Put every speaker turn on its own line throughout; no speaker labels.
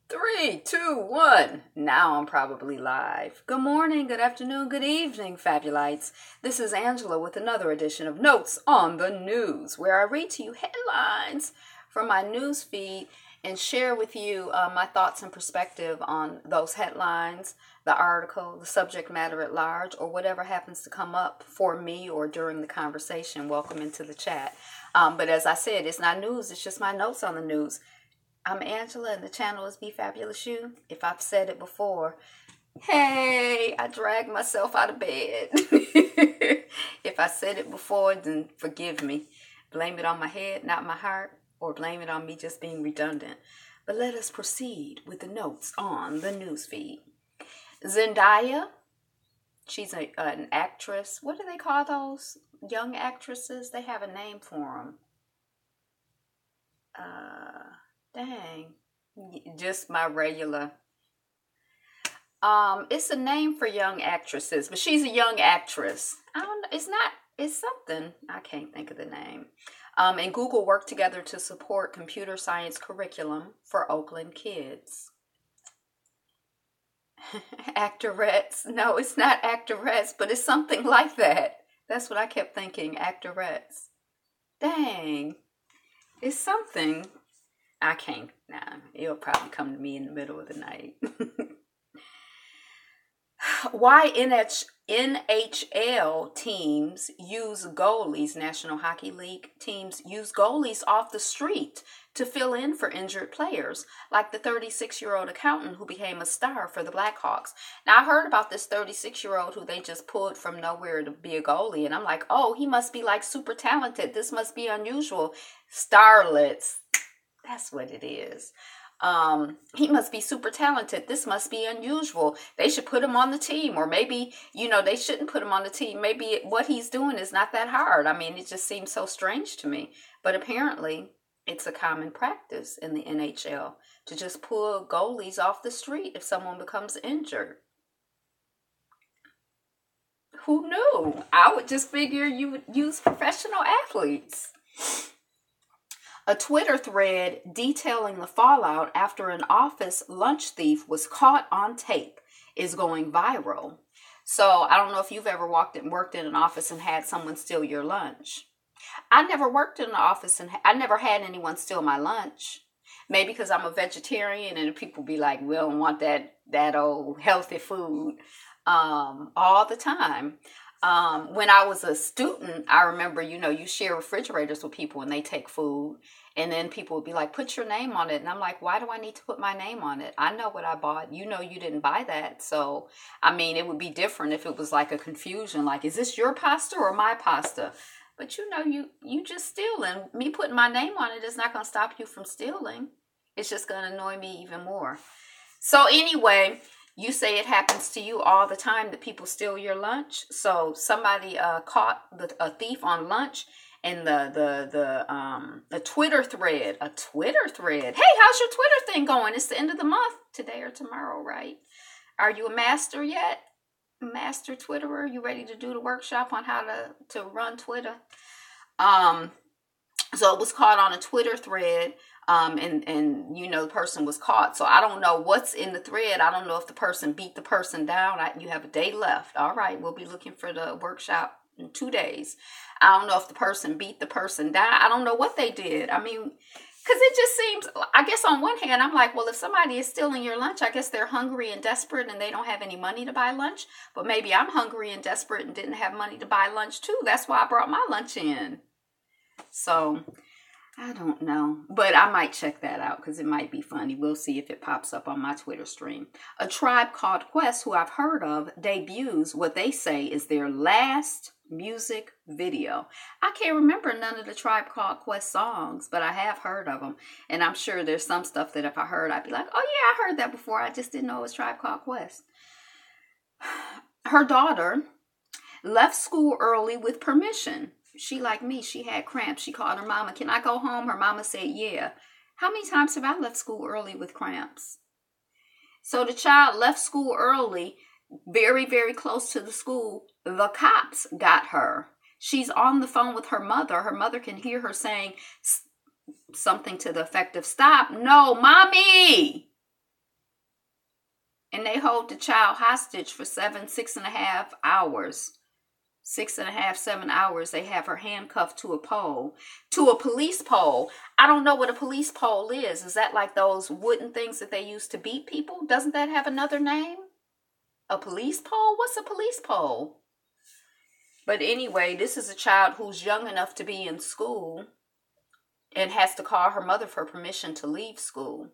Three, two, one. Now I'm probably live. Good morning, good afternoon, good evening, Fabulites. This is Angela with another edition of Notes on the News, where I read to you headlines from my news feed and share with you my thoughts and perspective on those headlines, the article, the subject matter at large, or whatever happens to come up for me or during the conversation. Welcome into the chat. But as I said, it's not news, it's just my notes on the news. I'm Angela and the channel is Be Fabulous You. If I've said it before, hey, I dragged myself out of bed. If I said it before, then forgive me. Blame it on my head, not my heart, or blame it on me just being redundant. But let us proceed with the notes on the newsfeed. Zendaya, she's an actress. What do they call those young actresses? They have a name for them. Dang, just my regular. It's a name for young actresses, but she's a young actress. I don't know. It's something. I can't think of the name. And Google worked together to support computer science curriculum for Oakland kids. Actorettes. No, it's not actorettes, but it's something like that. That's what I kept thinking, actorettes. Dang, it's something. I can't. Nah, it'll probably come to me in the middle of the night. Why NHL teams use goalies, National Hockey League teams use goalies off the street to fill in for injured players, like the 36-year-old accountant who became a star for the Blackhawks. Now, I heard about this 36-year-old who they just pulled from nowhere to be a goalie, and I'm like, oh, he must be like super talented. This must be unusual. Starlets. That's what it is. He must be super talented. This must be unusual. They should put him on the team, or maybe, they shouldn't put him on the team. Maybe what he's doing is not that hard. I mean, it just seems so strange to me. But apparently, it's a common practice in the NHL to just pull goalies off the street if someone becomes injured. Who knew? I would just figure you would use professional athletes. A Twitter thread detailing the fallout after an office lunch thief was caught on tape is going viral. So I don't know if you've ever worked in an office and had someone steal your lunch. I never worked in an office and I never had anyone steal my lunch. Maybe because I'm a vegetarian and people be like, we don't want that old healthy food all the time. When I was a student, I remember, you share refrigerators with people and they take food, and then people would be like, put your name on it. And I'm like, why do I need to put my name on it? I know what I bought. You didn't buy that. So, I mean, it would be different if it was like a confusion, like, is this your pasta or my pasta? But you just stealing. Me putting my name on it is not going to stop you from stealing. It's just going to annoy me even more. So anyway, you say it happens to you all the time that people steal your lunch. So somebody caught a thief on lunch, and the Twitter thread. Hey, how's your Twitter thing going? It's the end of the month, today or tomorrow, right? Are you a master yet? Master Twitterer? You ready to do the workshop on how to run Twitter? So it was caught on a Twitter thread. And the person was caught. So I don't know what's in the thread. I don't know if the person beat the person down. You have a day left. All right, we'll be looking for the workshop in 2 days. I don't know if the person beat the person down. I don't know what they did. I mean, because it just seems, I guess on one hand, I'm like, well, if somebody is stealing your lunch, I guess they're hungry and desperate and they don't have any money to buy lunch. But maybe I'm hungry and desperate and didn't have money to buy lunch too. That's why I brought my lunch in. So I don't know, but I might check that out because it might be funny. We'll see if it pops up on my Twitter stream. A Tribe Called Quest, who I've heard of, debuts what they say is their last music video. I can't remember none of the Tribe Called Quest songs, but I have heard of them. And I'm sure there's some stuff that if I heard, I'd be like, oh yeah, I heard that before. I just didn't know it was Tribe Called Quest. Her daughter left school early with permission. She, like me, she had cramps. She called her mama, can I go home? Her mama said, yeah. How many times have I left school early with cramps? So the child left school early, very, very close to the school. The cops got her. She's on the phone with her mother. Her mother can hear her saying something to the effect of, stop. No, mommy. And they hold the child hostage for 6.5 hours. 6.5, 7 hours. They have her handcuffed to a pole, to a police pole. I don't know what a police pole is. Is that like those wooden things that they use to beat people? Doesn't that have another name? A police pole? What's a police pole? But anyway, this is a child who's young enough to be in school and has to call her mother for permission to leave school.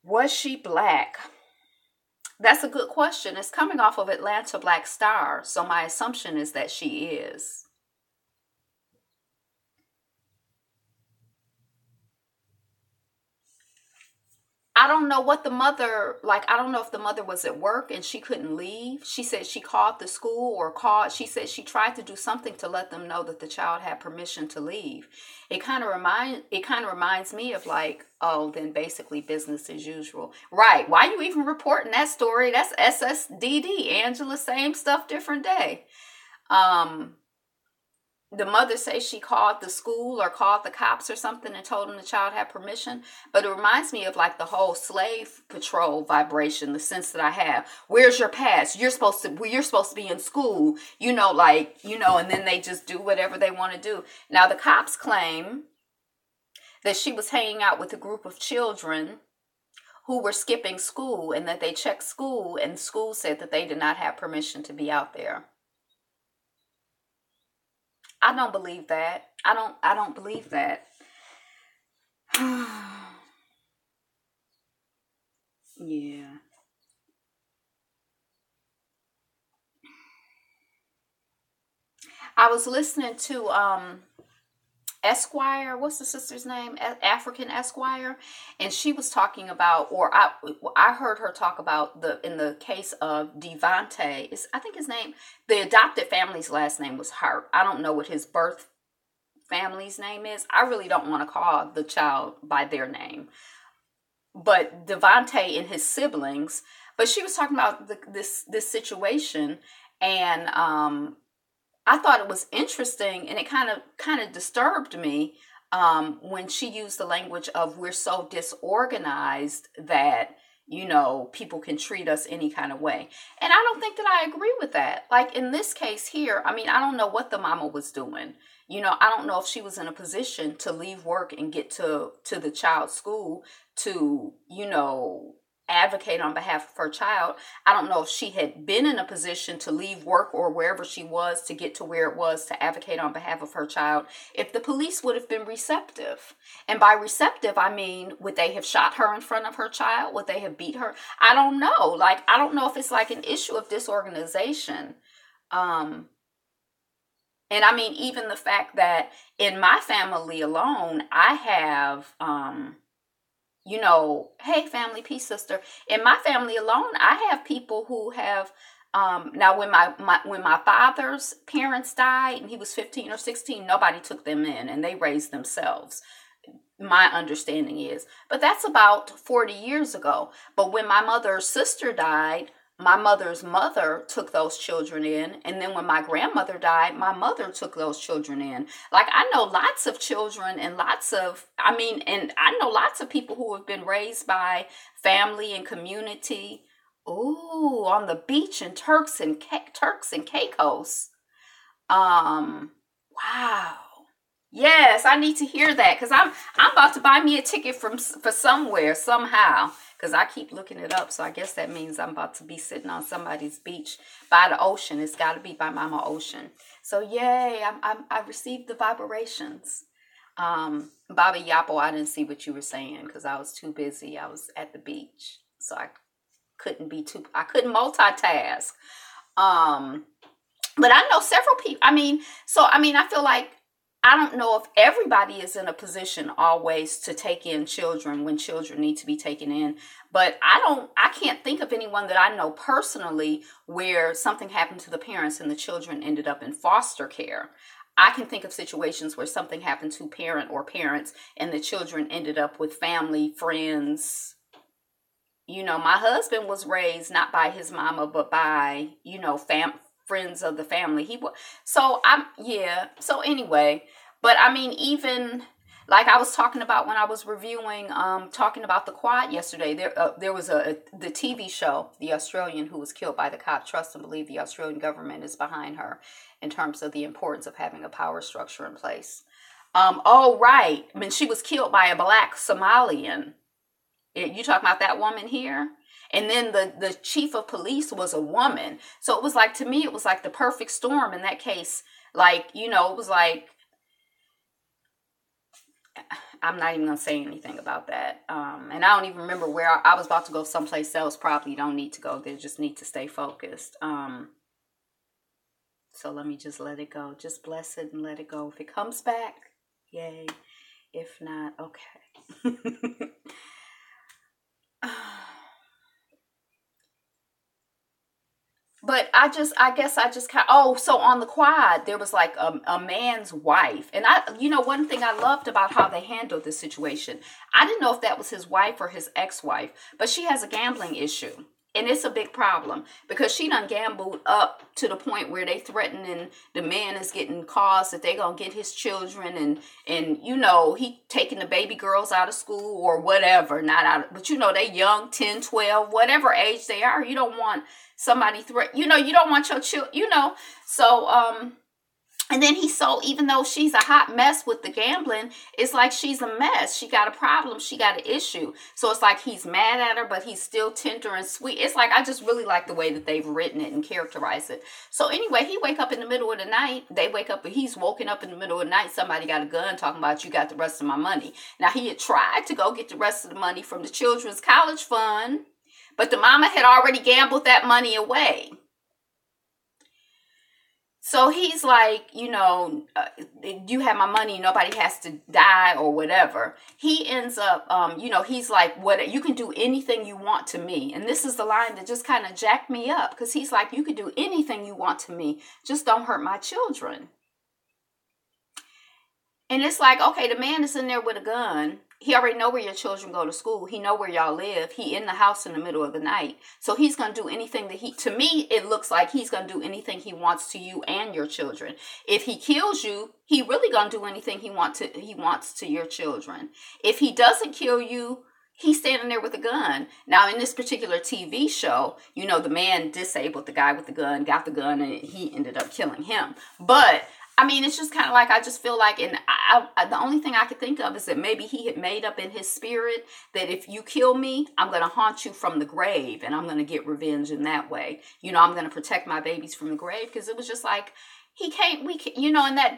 Was she black? That's a good question. It's coming off of Atlanta Black Star, so my assumption is that she is. I don't know what the mother, like, I don't know if the mother was at work and she couldn't leave. She said she called the school she said she tried to do something to let them know that the child had permission to leave. It kind of reminds me of like, oh, then basically business as usual. Right. Why you even reporting that story? That's SSDD, Angela, same stuff, different day. The mother says she called the school or called the cops or something and told them the child had permission. But it reminds me of like the whole slave patrol vibration, the sense that I have. Where's your pass? You're supposed to be in school, and then they just do whatever they want to do. Now the cops claim that she was hanging out with a group of children who were skipping school and that they checked school and school said that they did not have permission to be out there. I don't believe that. I don't believe that. Yeah. I was listening to Esquire, what's the sister's name? African Esquire, and she was talking about, or I heard her talk about in the case of Devontae. I think his name, the adopted family's last name was Hart. I don't know what his birth family's name is. I really don't want to call the child by their name, but Devontae and his siblings. But she was talking about this situation, and I thought it was interesting, and it kind of disturbed me when she used the language of we're so disorganized that, people can treat us any kind of way. And I don't think that I agree with that. Like in this case here, I don't know what the mama was doing. I don't know if she was in a position to leave work and get to the child's school to, advocate on behalf of her child. I don't know if she had been in a position to leave work or wherever she was to get to where it was to advocate on behalf of her child, if the police would have been receptive. And by receptive, I mean, would they have shot her in front of her child? Would they have beat her? I don't know. I don't know if it's like an issue of disorganization. And even the fact that in my family alone, I have, hey, family, peace, sister. In my family alone, I have people who have, now when my father's parents died and he was 15 or 16, nobody took them in and they raised themselves. My understanding is, but that's about 40 years ago. But when my mother's sister died, my mother's mother took those children in. And then when my grandmother died, my mother took those children in. Like, I know lots of children and and I know lots of people who have been raised by family and community. Ooh, on the beach in Turks and Caicos. Wow. Yes, I need to hear that because I'm about to buy me a ticket for somewhere, somehow. Because I keep looking it up, so I guess that means I'm about to be sitting on somebody's beach by the ocean. It's got to be by Mama Ocean. So yay, I received the vibrations. Baba Yapo, I didn't see what you were saying because I was too busy. I was at the beach, so I couldn't multitask. But I know several people. I feel like I don't know if everybody is in a position always to take in children when children need to be taken in. But I can't think of anyone that I know personally where something happened to the parents and the children ended up in foster care. I can think of situations where something happened to parent or parents and the children ended up with family, friends. My husband was raised not by his mama, but by, friends of the family. So anyway, but even Like I was talking about when I was reviewing, talking about the quad yesterday. There was the TV show, The Australian Who Was Killed by the Cop. Trust and believe the Australian government is behind her in terms of the importance of having a power structure in place. Oh, right. I mean, she was killed by a black Somalian. You talking about that woman here? And then the chief of police was a woman. So it was like, to me, it was like the perfect storm in that case. Like, you know, it was like, I'm not even going to say anything about that. And I don't even remember where I was about to go someplace else. Probably don't need to go. They just need to stay focused. So let me just let it go. Just bless it and let it go. If it comes back, yay. If not, okay. But I guess I just kind of, so on the quad, there was like a man's wife. And one thing I loved about how they handled this situation, I didn't know if that was his wife or his ex-wife, but she has a gambling issue. And it's a big problem because she done gambled up to the point where they threatening the man is getting calls that they gonna get his children and he taking the baby girls out of school or whatever, not out, but they young, 10, 12, whatever age they are. You don't want somebody you don't want your children, so, and then even though she's a hot mess with the gambling, it's like she's a mess. She got a problem. She got an issue. So it's like he's mad at her, but he's still tender and sweet. It's like, I just really like the way that they've written it and characterized it. So anyway, he wake up in the middle of the night. They wake up, he's woken up in the middle of the night. Somebody got a gun talking about, you got the rest of my money. Now he had tried to go get the rest of the money from the children's college fund, but the mama had already gambled that money away. So he's like, you have my money, nobody has to die or whatever. He ends up, he's like, what, you can do anything you want to me. And this is the line that just kind of jacked me up, because he's like, you can do anything you want to me, just don't hurt my children. And it's like, okay, the man is in there with a gun. He already know where your children go to school. He know where y'all live. He in the house in the middle of the night. So he's going to do anything to me, it looks like he's going to do anything he wants to you and your children. If he kills you, he really going to do anything he wants to your children. If he doesn't kill you, he's standing there with a gun. Now, in this particular TV show, the man disabled the guy with the gun, got the gun, and he ended up killing him. But I mean, it's just kind of like, I just feel like, and the only thing I could think of is that maybe he had made up in his spirit that if you kill me, I'm going to haunt you from the grave and I'm going to get revenge in that way. I'm going to protect my babies from the grave, because it was just like, in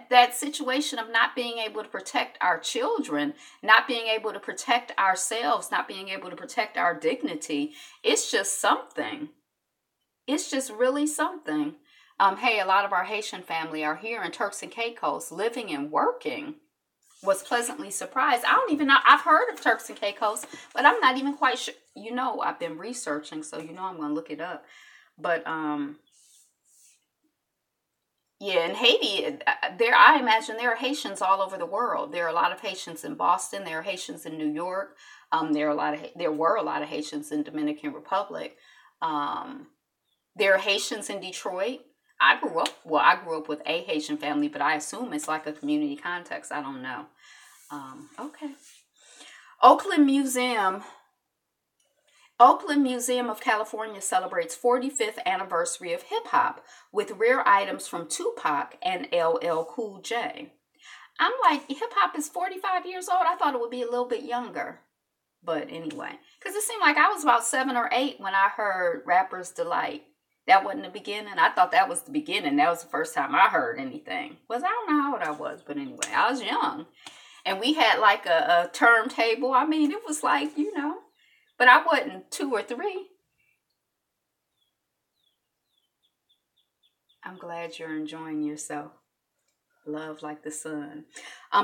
that situation of not being able to protect our children, not being able to protect ourselves, not being able to protect our dignity. It's just something. It's just really something. Hey, a lot of our Haitian family are here in Turks and Caicos, living and working. Was pleasantly surprised. I don't even know. I've heard of Turks and Caicos, but I'm not even quite sure. I've been researching, so I'm going to look it up. But yeah, in Haiti, I imagine there are Haitians all over the world. There are a lot of Haitians in Boston. There are Haitians in New York. There were a lot of Haitians in Dominican Republic. There are Haitians in Detroit. I grew up with a Haitian family, but I assume it's like a community context. I don't know. Okay. Oakland Museum of California celebrates 45th anniversary of hip hop with rare items from Tupac and LL Cool J. I'm like, hip hop is 45 years old. I thought it would be a little bit younger. But anyway, because it seemed like I was about 7 or 8 when I heard Rapper's Delight. That wasn't the beginning. I thought that was the beginning. That was the first time I heard anything. I don't know how old I was, but anyway, I was young. And we had like a turntable. I mean, it was like, but I wasn't 2 or 3. I'm glad you're enjoying yourself. Love like the sun.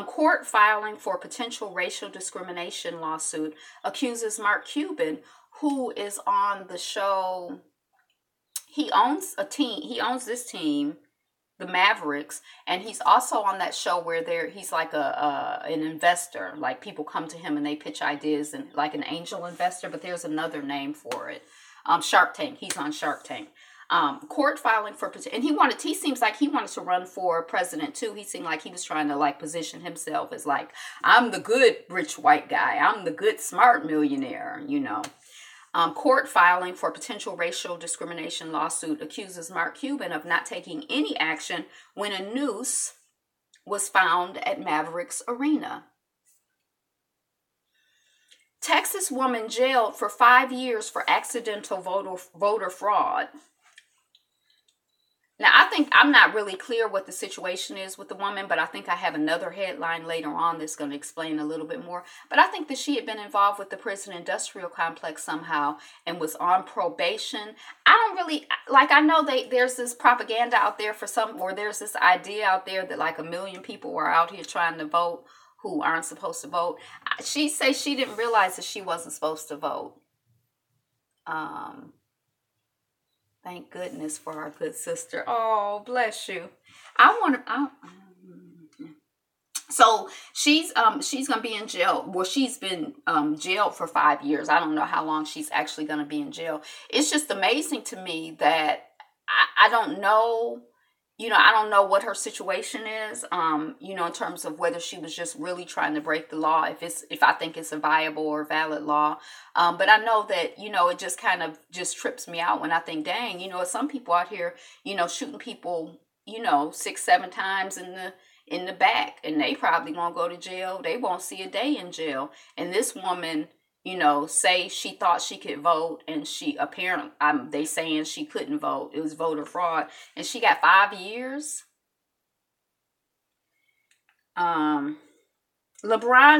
Court filing for potential racial discrimination lawsuit accuses Mark Cuban, who is on the show. He owns a team. He owns this team, the Mavericks, and he's also on that show where he's like an investor. Like people come to him and they pitch ideas, and like an angel investor. But there's another name for it. Shark Tank. He's on Shark Tank. Court filing for, and he seems like he wanted to run for president too. He seemed like he was trying to like position himself as like, I'm the good rich white guy. I'm the good smart millionaire, you know. Court filing for potential racial discrimination lawsuit accuses Mark Cuban of not taking any action when a noose was found at Mavericks Arena. Texas woman jailed for 5 years for accidental voter fraud. Now, I think I'm not really clear what the situation is with the woman, but I think I have another headline later on that's going to explain a little bit more. But I think that she had been involved with the prison industrial complex somehow and was on probation. I don't really, like, I know there's this propaganda out there or there's this idea out there that like 1 million people were out here trying to vote who aren't supposed to vote. She says she didn't realize that she wasn't supposed to vote. Thank goodness for our good sister. Oh, bless you. So she's gonna be in jail. Well, she's been jailed for 5 years. I don't know how long she's actually gonna be in jail. It's just amazing to me that I don't know. You know, I don't know what her situation is, you know, in terms of whether she was just really trying to break the law, if I think it's a viable or valid law. But I know that, you know, it just kind of just trips me out when I think, dang, you know, some people out here, you know, shooting people, you know, 6-7 times in the back, and they probably won't go to jail. They won't see a day in jail. And this woman, you know, say she thought she could vote, and she apparently, they saying she couldn't vote. It was voter fraud, and she got 5 years. LeBron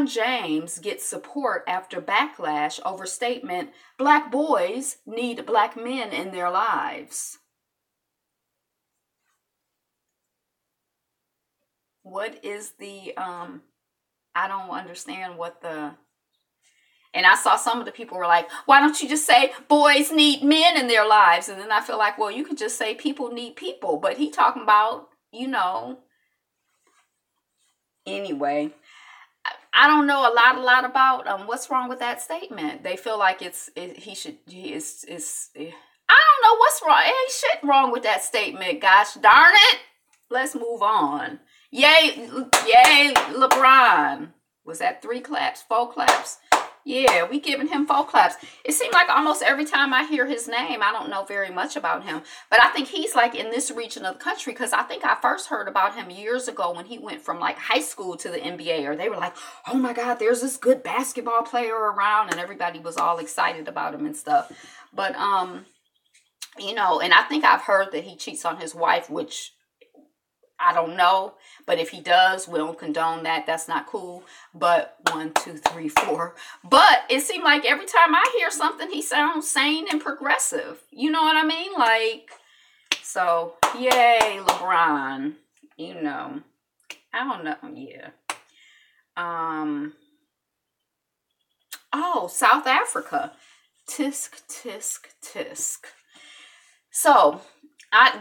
James gets support after backlash over statement, Black boys need Black men in their lives. What is the, I don't understand what the... And I saw some of the people were like, why don't you just say boys need men in their lives? And then I feel like, well, you could just say people need people. But he talking about, you know, anyway, I don't know a lot about what's wrong with that statement. They feel like I don't know what's wrong. Ain't shit wrong with that statement. Gosh darn it. Let's move on. Yay, LeBron. Was that 3 claps, 4 claps? Yeah, we giving him 4 claps. It seemed like almost every time I hear his name, I don't know very much about him. But I think he's like in this region of the country, because I think I first heard about him years ago when he went from like high school to the NBA. Or they were like, oh my God, there's this good basketball player around. And everybody was all excited about him and stuff. But, you know, and I think I've heard that he cheats on his wife, which... I don't know, but if he does, we don't condone that. That's not cool. But 1, 2, 3, 4. But it seemed like every time I hear something, he sounds sane and progressive. You know what I mean? Like, so, yay, LeBron. You know, I don't know. Yeah. Oh, South Africa. Tisk, tisk, tisk. So...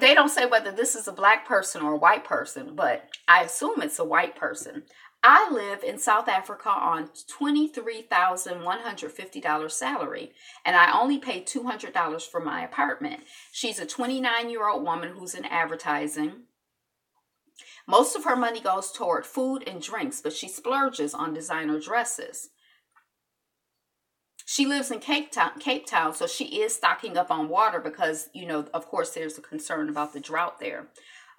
they don't say whether this is a Black person or a white person, but I assume it's a white person. I live in South Africa on $23,150 salary, and I only pay $200 for my apartment. She's a 29-year-old woman who's in advertising. Most of her money goes toward food and drinks, but she splurges on designer dresses. She lives in Cape Town, so she is stocking up on water because, you know, of course, there's a concern about the drought there.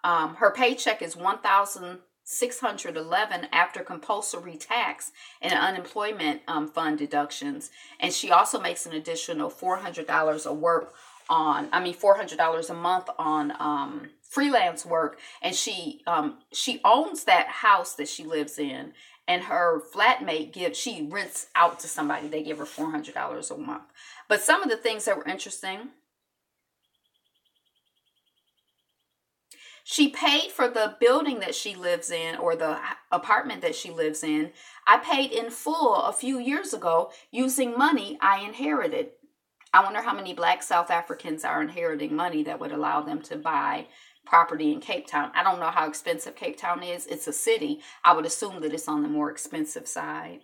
Her paycheck is $1,611 after compulsory tax and unemployment fund deductions. And she also makes an additional $400 a month on freelance work. And she owns that house that she lives in. And her flatmate she rents out to somebody. They give her $400 a month. But some of the things that were interesting, she paid for the building that she lives in, or the apartment that she lives in. I paid in full a few years ago using money I inherited. I wonder how many Black South Africans are inheriting money that would allow them to buy property in Cape Town. I don't know how expensive Cape Town is. It's a city. I would assume that it's on the more expensive side.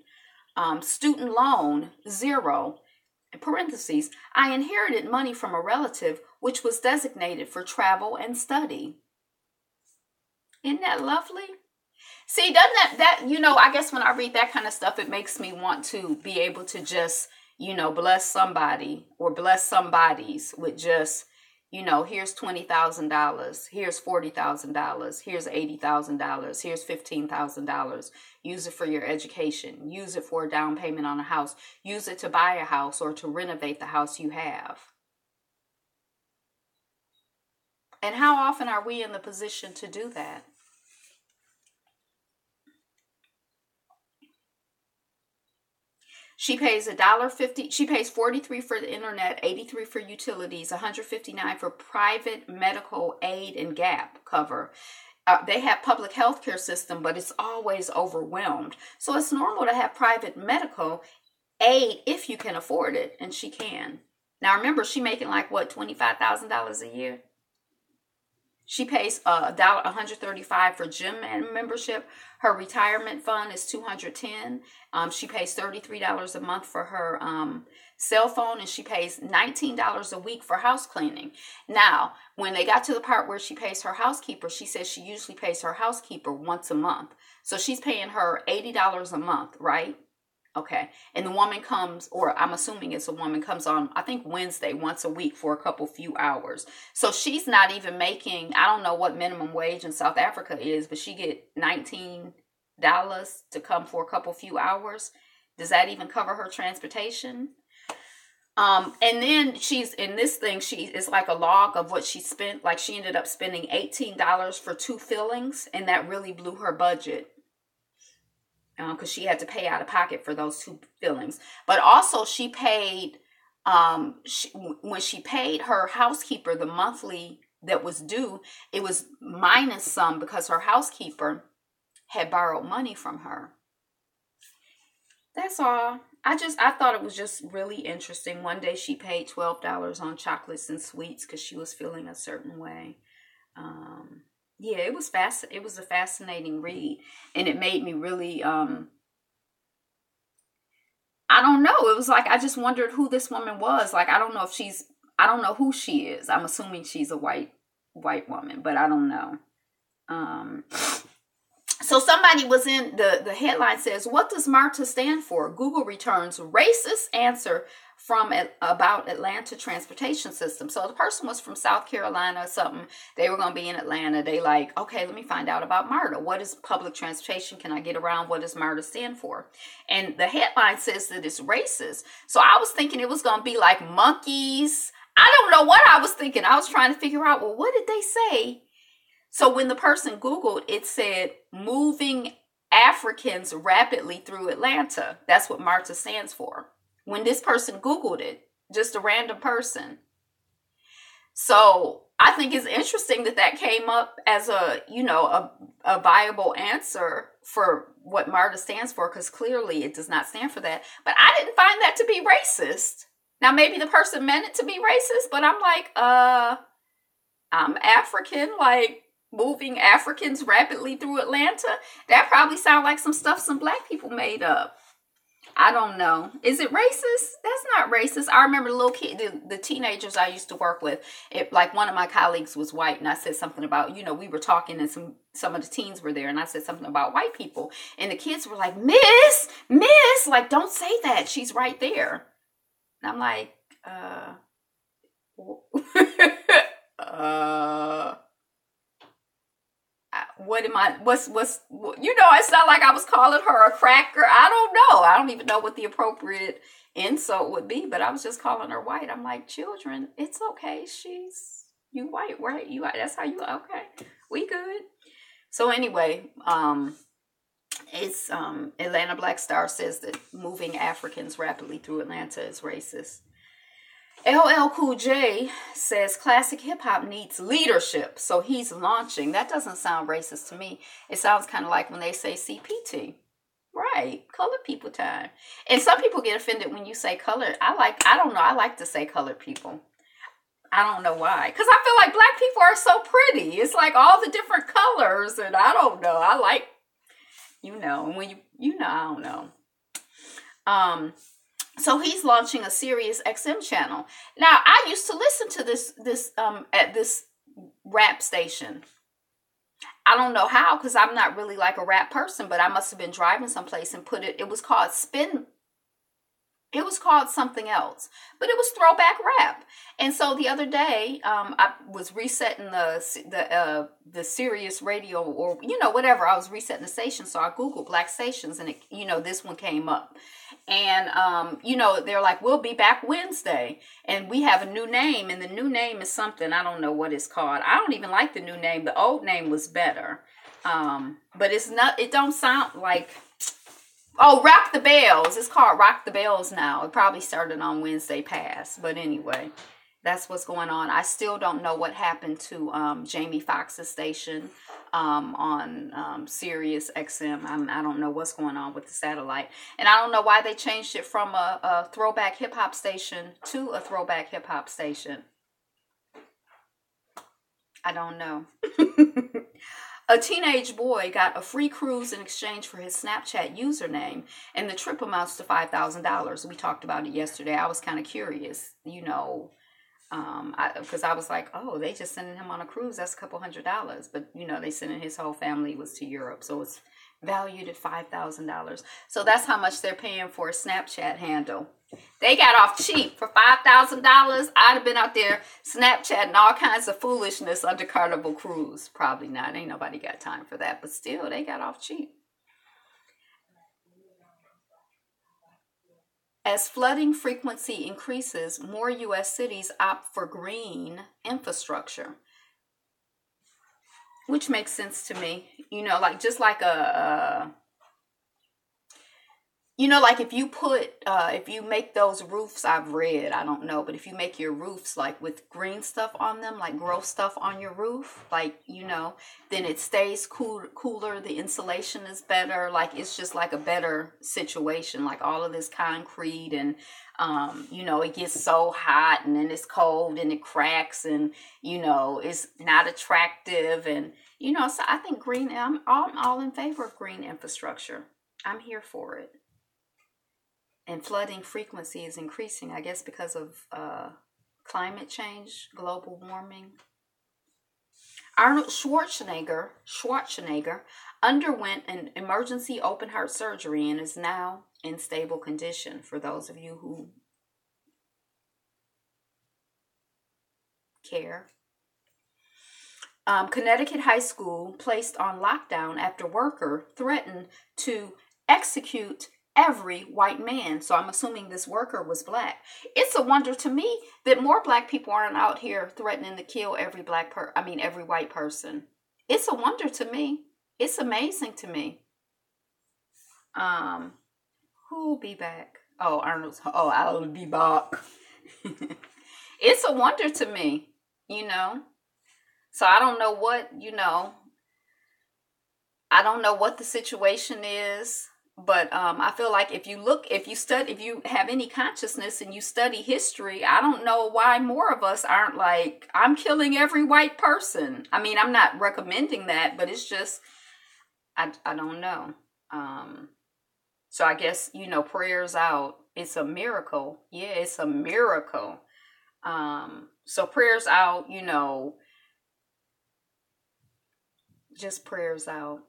Student loan, 0. In parentheses, I inherited money from a relative which was designated for travel and study. Isn't that lovely? See, doesn't that, I guess when I read that kind of stuff, it makes me want to be able to just, bless somebody or bless somebody's with just, here's $20,000, here's $40,000, here's $80,000, here's $15,000. Use it for your education. Use it for a down payment on a house. Use it to buy a house or to renovate the house you have. And how often are we in the position to do that? She pays $1.50. She pays $43 for the internet, $83 for utilities, $159 for private medical aid and gap cover. They have public health care system, but it's always overwhelmed. So it's normal to have private medical aid if you can afford it, and she can. Now remember, she making like what, $25,000 a year? She pays $135 for gym membership. Her retirement fund is $210. She pays $33 a month for her cell phone, and she pays $19 a week for house cleaning. Now, when they got to the part where she pays her housekeeper, she says she usually pays her housekeeper once a month. So she's paying her $80 a month, right? Okay. And the woman comes, or I'm assuming it's a woman, comes on, I think Wednesday, once a week for a few hours. So she's not even making, I don't know what minimum wage in South Africa is, but she get $19 to come for a few hours. Does that even cover her transportation? And then she's in this thing, it's like a log of what she spent. Like she ended up spending $18 for 2 fillings, and that really blew her budget. Because she had to pay out of pocket for those 2 fillings. But also she paid, when she paid her housekeeper the monthly that was due, it was minus some because her housekeeper had borrowed money from her. That's all. I thought it was just really interesting. One day she paid $12 on chocolates and sweets because she was feeling a certain way. Yeah, it was it was a fascinating read, and it made me really, I don't know. It was like, I just wondered who this woman was. Like, I don't know who she is. I'm assuming she's a white woman, but I don't know. So somebody was in the headline says, what does MARTA stand for? Google returns racist answer from about Atlanta transportation system. So the person was from South Carolina or something. They were going to be in Atlanta. They like, okay, let me find out about MARTA. What is public transportation? Can I get around? What does MARTA stand for? And the headline says that it's racist. So I was thinking it was going to be like monkeys. I don't know what I was thinking. I was trying to figure out, well, what did they say? So when the person Googled, it said moving Africans rapidly through Atlanta. That's what MARTA stands for. When this person Googled it, just a random person. So I think it's interesting that came up as a viable answer for what MARTA stands for, because clearly it does not stand for that. But I didn't find that to be racist. Now, maybe the person meant it to be racist, but I'm like, I'm African, like, moving Africans rapidly through Atlanta. That probably sounds like some stuff some black people made up. I don't know. Is it racist? That's not racist. I remember the little kid, the teenagers I used to work with. Like one of my colleagues was white, and I said something about, we were talking, and some of the teens were there, and I said something about white people, and the kids were like, Miss, like, don't say that. She's right there. And I'm like, it's not like I was calling her a cracker. I don't know. I don't even know what the appropriate insult would be, but I was just calling her white. I'm like, children, it's okay. You white, right? You, that's how you, okay. We good. So anyway, it's, Atlanta Black Star says that moving Africans rapidly through Atlanta is racist. LL Cool J says classic hip hop needs leadership, so he's launching. That doesn't sound racist to me. It sounds kind of like when they say CPT. Right, colored people time. And some people get offended when you say colored. I don't know, I like to say colored people. I don't know why. Because I feel like black people are so pretty. It's like all the different colors, and I don't know. I like, when I don't know. So he's launching a Sirius XM channel. Now, I used to listen to this at this rap station. I don't know how, because I'm not really like a rap person, but I must have been driving someplace and put it. It was called Spin. It was called something else, but it was throwback rap. And so the other day, I was resetting the Sirius radio, or whatever. I was resetting the station, so I googled black stations, and this one came up. And they're like, we'll be back Wednesday, and we have a new name, and the new name is something I don't know what it's called. I don't even like the new name. The old name was better, but it's not. It don't sound like. Oh, Rock the Bells. It's called Rock the Bells now. It probably started on Wednesday past. But anyway, that's what's going on. I still don't know what happened to Jamie Foxx's station on Sirius XM. I don't know what's going on with the satellite. And I don't know why they changed it from a throwback hip-hop station to a throwback hip-hop station. I don't know. A teenage boy got a free cruise in exchange for his Snapchat username, and the trip amounts to $5,000. We talked about it yesterday. I was kind of curious, because I was like, oh, they just sending him on a cruise. That's a couple $100. But, they sending his whole family was to Europe. So it's valued at $5,000. So that's how much they're paying for a Snapchat handle. They got off cheap for $5,000. I'd have been out there Snapchatting all kinds of foolishness under Carnival Cruise. Probably not. Ain't nobody got time for that. But still, they got off cheap. As flooding frequency increases, more U.S. cities opt for green infrastructure, which makes sense to me. Just like like if you make those roofs, I've read, I don't know, but if you make your roofs like with green stuff on them, like grow stuff on your roof, then it stays cooler, the insulation is better, like it's just like a better situation, like all of this concrete and, it gets so hot and then it's cold and it cracks and, it's not attractive and, so I think I'm all in favor of green infrastructure. I'm here for it. And flooding frequency is increasing, I guess, because of climate change, global warming. Arnold Schwarzenegger underwent an emergency open heart surgery and is now in stable condition, for those of you who care. Connecticut high school placed on lockdown after worker threatened to execute every white man. So I'm assuming this worker was black. It's a wonder to me that more black people aren't out here threatening to kill every every white person. It's a wonder to me. It's amazing to me. Who'll be back? Oh, Arnold's. Oh, I'll be back. It's a wonder to me, So I don't know what, I don't know what the situation is. But I feel like if you have any consciousness and you study history, I don't know why more of us aren't like, I'm killing every white person. I mean, I'm not recommending that, but it's just, I don't know. So I guess, prayers out. It's a miracle. Yeah, it's a miracle. So prayers out, just prayers out,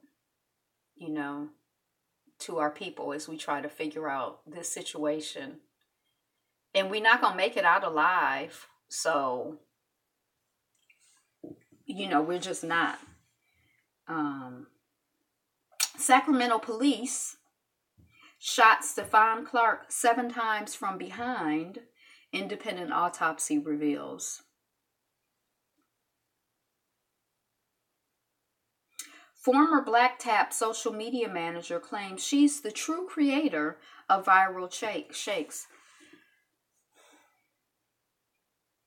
to our people as we try to figure out this situation. And we're not going to make it out alive. So, we're just not. Sacramento police shot Stephon Clark 7 times from behind, independent autopsy reveals. Former Black Tap social media manager claims she's the true creator of viral shakes.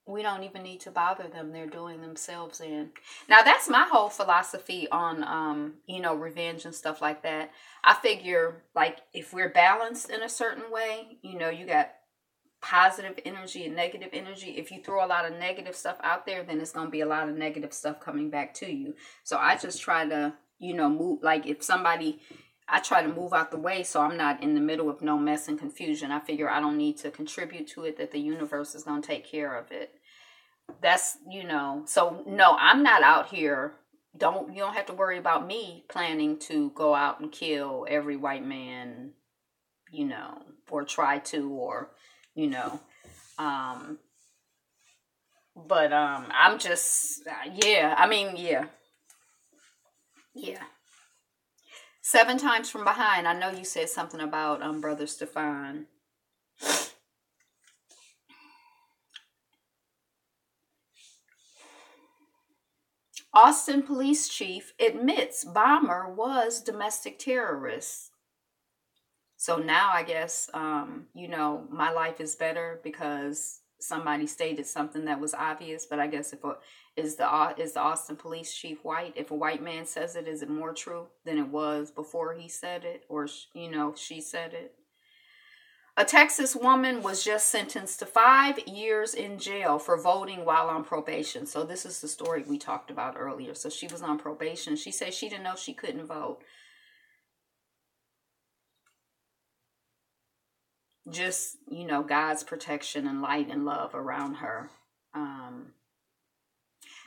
We don't even need to bother them. They're doing themselves in. Now, that's my whole philosophy on, revenge and stuff like that. I figure, like, if we're balanced in a certain way, you got positive energy and negative energy. If you throw a lot of negative stuff out there, then it's going to be a lot of negative stuff coming back to you. So I just try to, move, like if somebody, I try to move out the way so I'm not in the middle of no mess and confusion. I figure I don't need to contribute to it, that the universe is going to take care of it. That's, so no, I'm not out here. You don't have to worry about me planning to go out and kill every white man, or try to, or, but I'm just, yeah. 7 times from behind. I know you said something about Brother Stefan. Austin police chief admits bomber was domestic terrorist. So now I guess, my life is better because somebody stated something that was obvious. But I guess is the Austin police chief white? If a white man says it, is it more true than it was before he said it, or she said it? A Texas woman was just sentenced to 5 years in jail for voting while on probation. So this is the story we talked about earlier. So she was on probation. She said she didn't know she couldn't vote. Just, God's protection and light and love around her.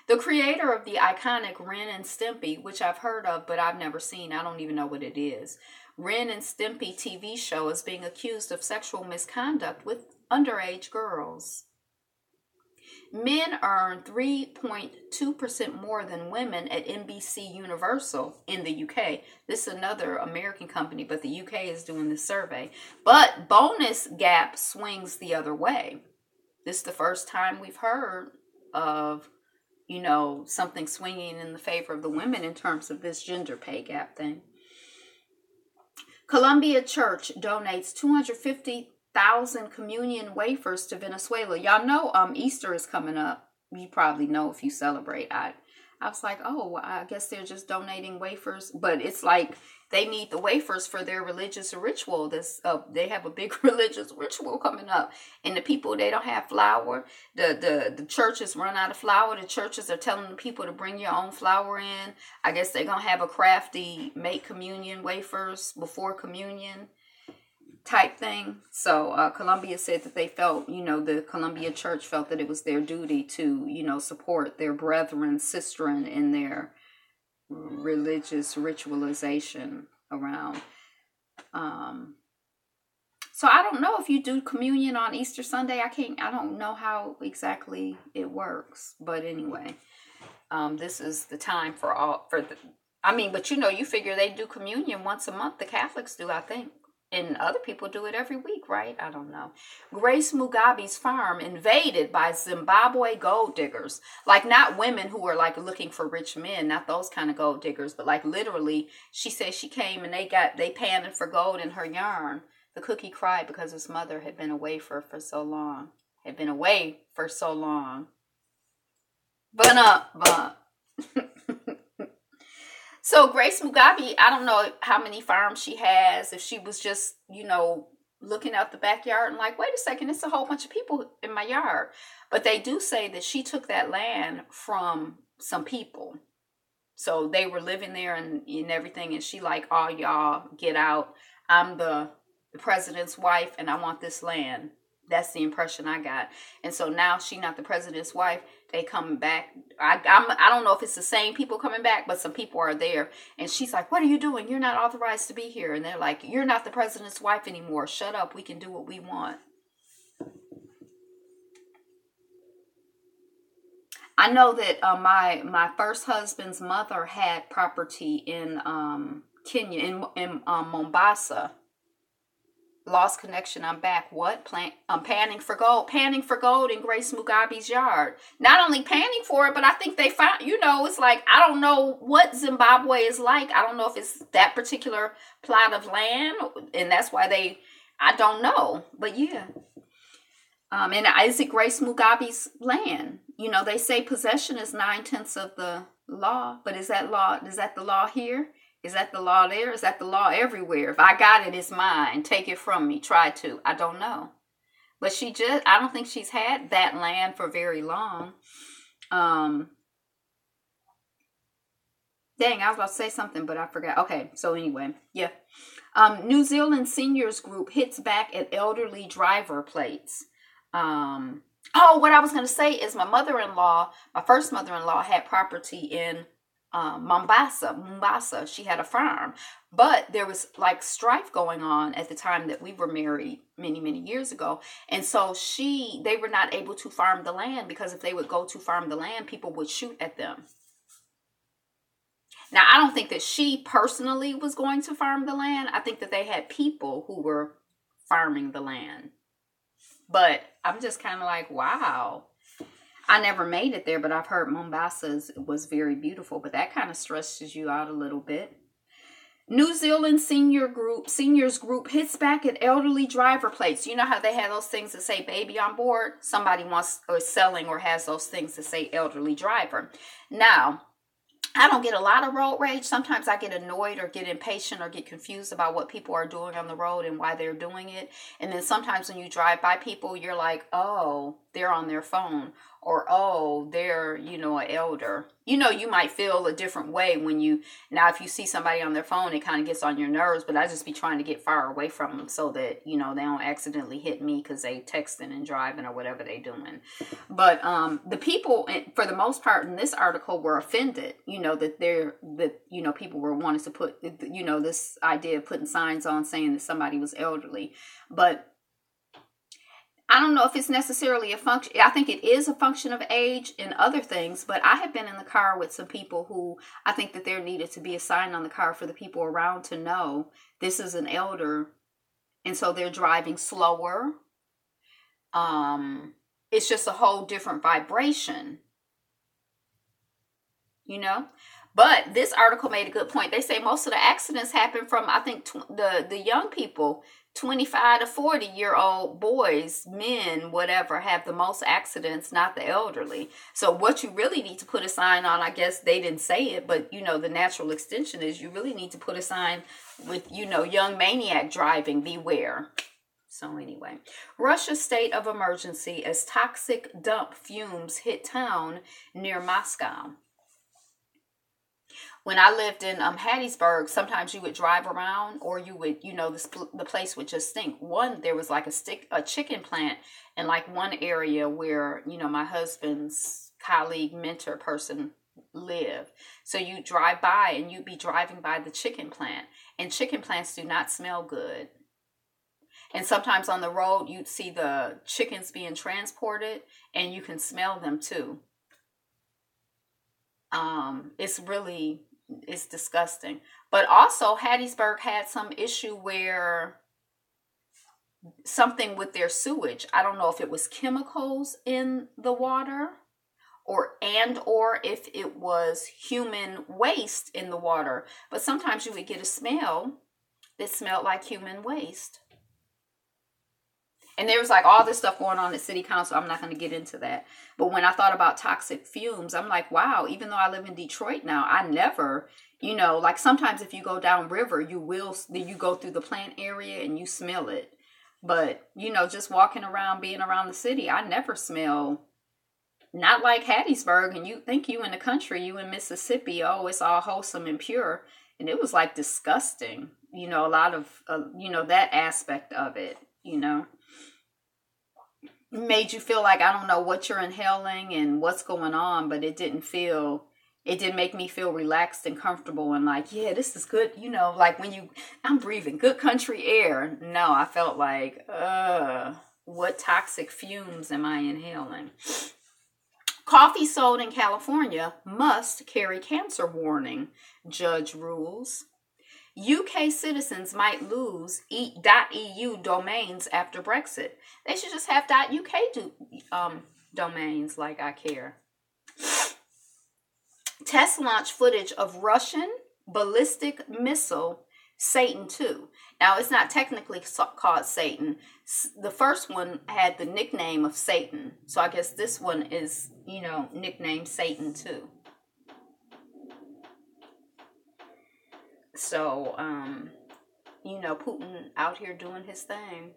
The creator of the iconic Ren and Stimpy, which I've heard of, but I've never seen. I don't even know what it is. Ren and Stimpy TV show is being accused of sexual misconduct with underage girls. Men earn 3.2% more than women at NBC Universal in the UK. This is another American company, but the UK is doing this survey. But bonus gap swings the other way. This is the first time we've heard of, something swinging in the favor of the women in terms of this gender pay gap thing. Columbia Church donates 250,000 communion wafers to Venezuela. Y'all know Easter is coming up. You probably know if you celebrate. I was like, oh, I guess they're just donating wafers. But it's like they need the wafers for their religious ritual. They have a big religious ritual coming up. And the people, they don't have flour. The churches run out of flour. The churches are telling the people to bring your own flour in. I guess they're going to have a crafty make communion wafers before communion type thing. So Columbia said that they felt, the Columbia Church felt that it was their duty to, support their brethren, sistren in their religious ritualization around. So I don't know if you do communion on Easter Sunday. I don't know how exactly it works. But anyway, this is the time but you figure they do communion once a month. The Catholics do, I think. And other people do it every week, right? I don't know. Grace Mugabe's farm invaded by Zimbabwe gold diggers. Like, not women who are like looking for rich men, not those kind of gold diggers, but like literally, she said she came and they panning for gold in her yarn. The cookie cried because his mother had been away for so long. But So Grace Mugabe, I don't know how many farms she has, if she was just, looking out the backyard and like, wait a second, it's a whole bunch of people in my yard. But they do say that she took that land from some people. So they were living there and everything. And she like, oh, y'all get out. I'm the president's wife and I want this land. That's the impression I got. And so now she not the president's wife. They coming back. I don't know if it's the same people coming back, but some people are there. And she's like, what are you doing? You're not authorized to be here. And they're like, you're not the president's wife anymore. Shut up. We can do what we want. I know that my first husband's mother had property in Kenya, in Mombasa. Lost connection. I'm back. What? I'm panning for gold. Panning for gold in Grace Mugabe's yard. Not only panning for it, but I think they found, it's like, I don't know what Zimbabwe is like. I don't know if it's that particular plot of land. And that's why I don't know. But yeah. And is it Grace Mugabe's land? They say possession is 9/10 of the law. But is that the law here? Is that the law there? Is that the law everywhere? If I got it, it's mine. Take it from me. Try to. I don't know. But I don't think she's had that land for very long. Dang, I was about to say something, but I forgot. Okay, so anyway, yeah. New Zealand seniors group hits back at elderly driver plates. What I was going to say is my first mother-in-law had property in Mombasa. She had a farm, but there was like strife going on at the time that we were married many, many years ago. And so they were not able to farm the land, because if they would go to farm the land, people would shoot at them. Now, I don't think that she personally was going to farm the land. I think that they had people who were farming the land. But I'm just kind of like, wow. I never made it there, but I've heard Mombasa was very beautiful. But that kind of stresses you out a little bit. New Zealand seniors group hits back at elderly driver plates. You know how they have those things that say baby on board? Somebody wants or selling or has those things that say elderly driver. Now, I don't get a lot of road rage. Sometimes I get annoyed or get impatient or get confused about what people are doing on the road and why they're doing it. And then sometimes when you drive by people, you're like, oh, they're on their phone. Or, oh, they're, an elder. You might feel a different way now if you see somebody on their phone, it kind of gets on your nerves, but I just be trying to get far away from them so that, they don't accidentally hit me because they texting and driving or whatever they doing. But the people, for the most part in this article, were offended, that people were wanting to put, this idea of putting signs on saying that somebody was elderly. But I don't know if it's necessarily a function. I think it is a function of age and other things, but I have been in the car with some people who I think that there needed to be a sign on the car for the people around to know this is an elder. And so they're driving slower. It's just a whole different vibration, But this article made a good point. They say most of the accidents happen from, I think, the young people. 25 to 40-year-old boys, men, whatever, have the most accidents, not the elderly. So what you really need to put a sign on, I guess they didn't say it, but the natural extension is you really need to put a sign with, young maniac driving, beware. So anyway, Russia's state of emergency as toxic dump fumes hit town near Moscow. When I lived in Hattiesburg, sometimes you would drive around, or you would, the place would just stink. There was like a chicken plant in like one area where, my husband's colleague, mentor person lived. So you drive by and you'd be driving by the chicken plant, and chicken plants do not smell good. And sometimes on the road, you'd see the chickens being transported and you can smell them too. It's disgusting. But also Hattiesburg had some issue where something with their sewage. I don't know if it was chemicals in the water or if it was human waste in the water. But sometimes you would get a smell that smelled like human waste. And there was like all this stuff going on at city council. I'm not going to get into that. But when I thought about toxic fumes, I'm like, wow, even though I live in Detroit now, I never, like sometimes if you go down river, you go through the plant area and you smell it. But, just walking around, being around the city, I never smell, not like Hattiesburg. And you think you in the country, you in Mississippi, oh, it's all wholesome and pure. And it was like disgusting, a lot of, that aspect of it, made you feel like I don't know what you're inhaling and what's going on, but it didn't make me feel relaxed and comfortable and like, yeah, this is good, like when I'm breathing good country air. No, I felt like, what toxic fumes am I inhaling? Coffee sold in California must carry cancer warning, judge rules. UK citizens might lose .eu domains after Brexit. They should just have .uk domains, like I care. Test launch footage of Russian ballistic missile Satan 2. Now, it's not technically called Satan. The first one had the nickname of Satan. So I guess this one is, nicknamed Satan 2. So, Putin out here doing his thing.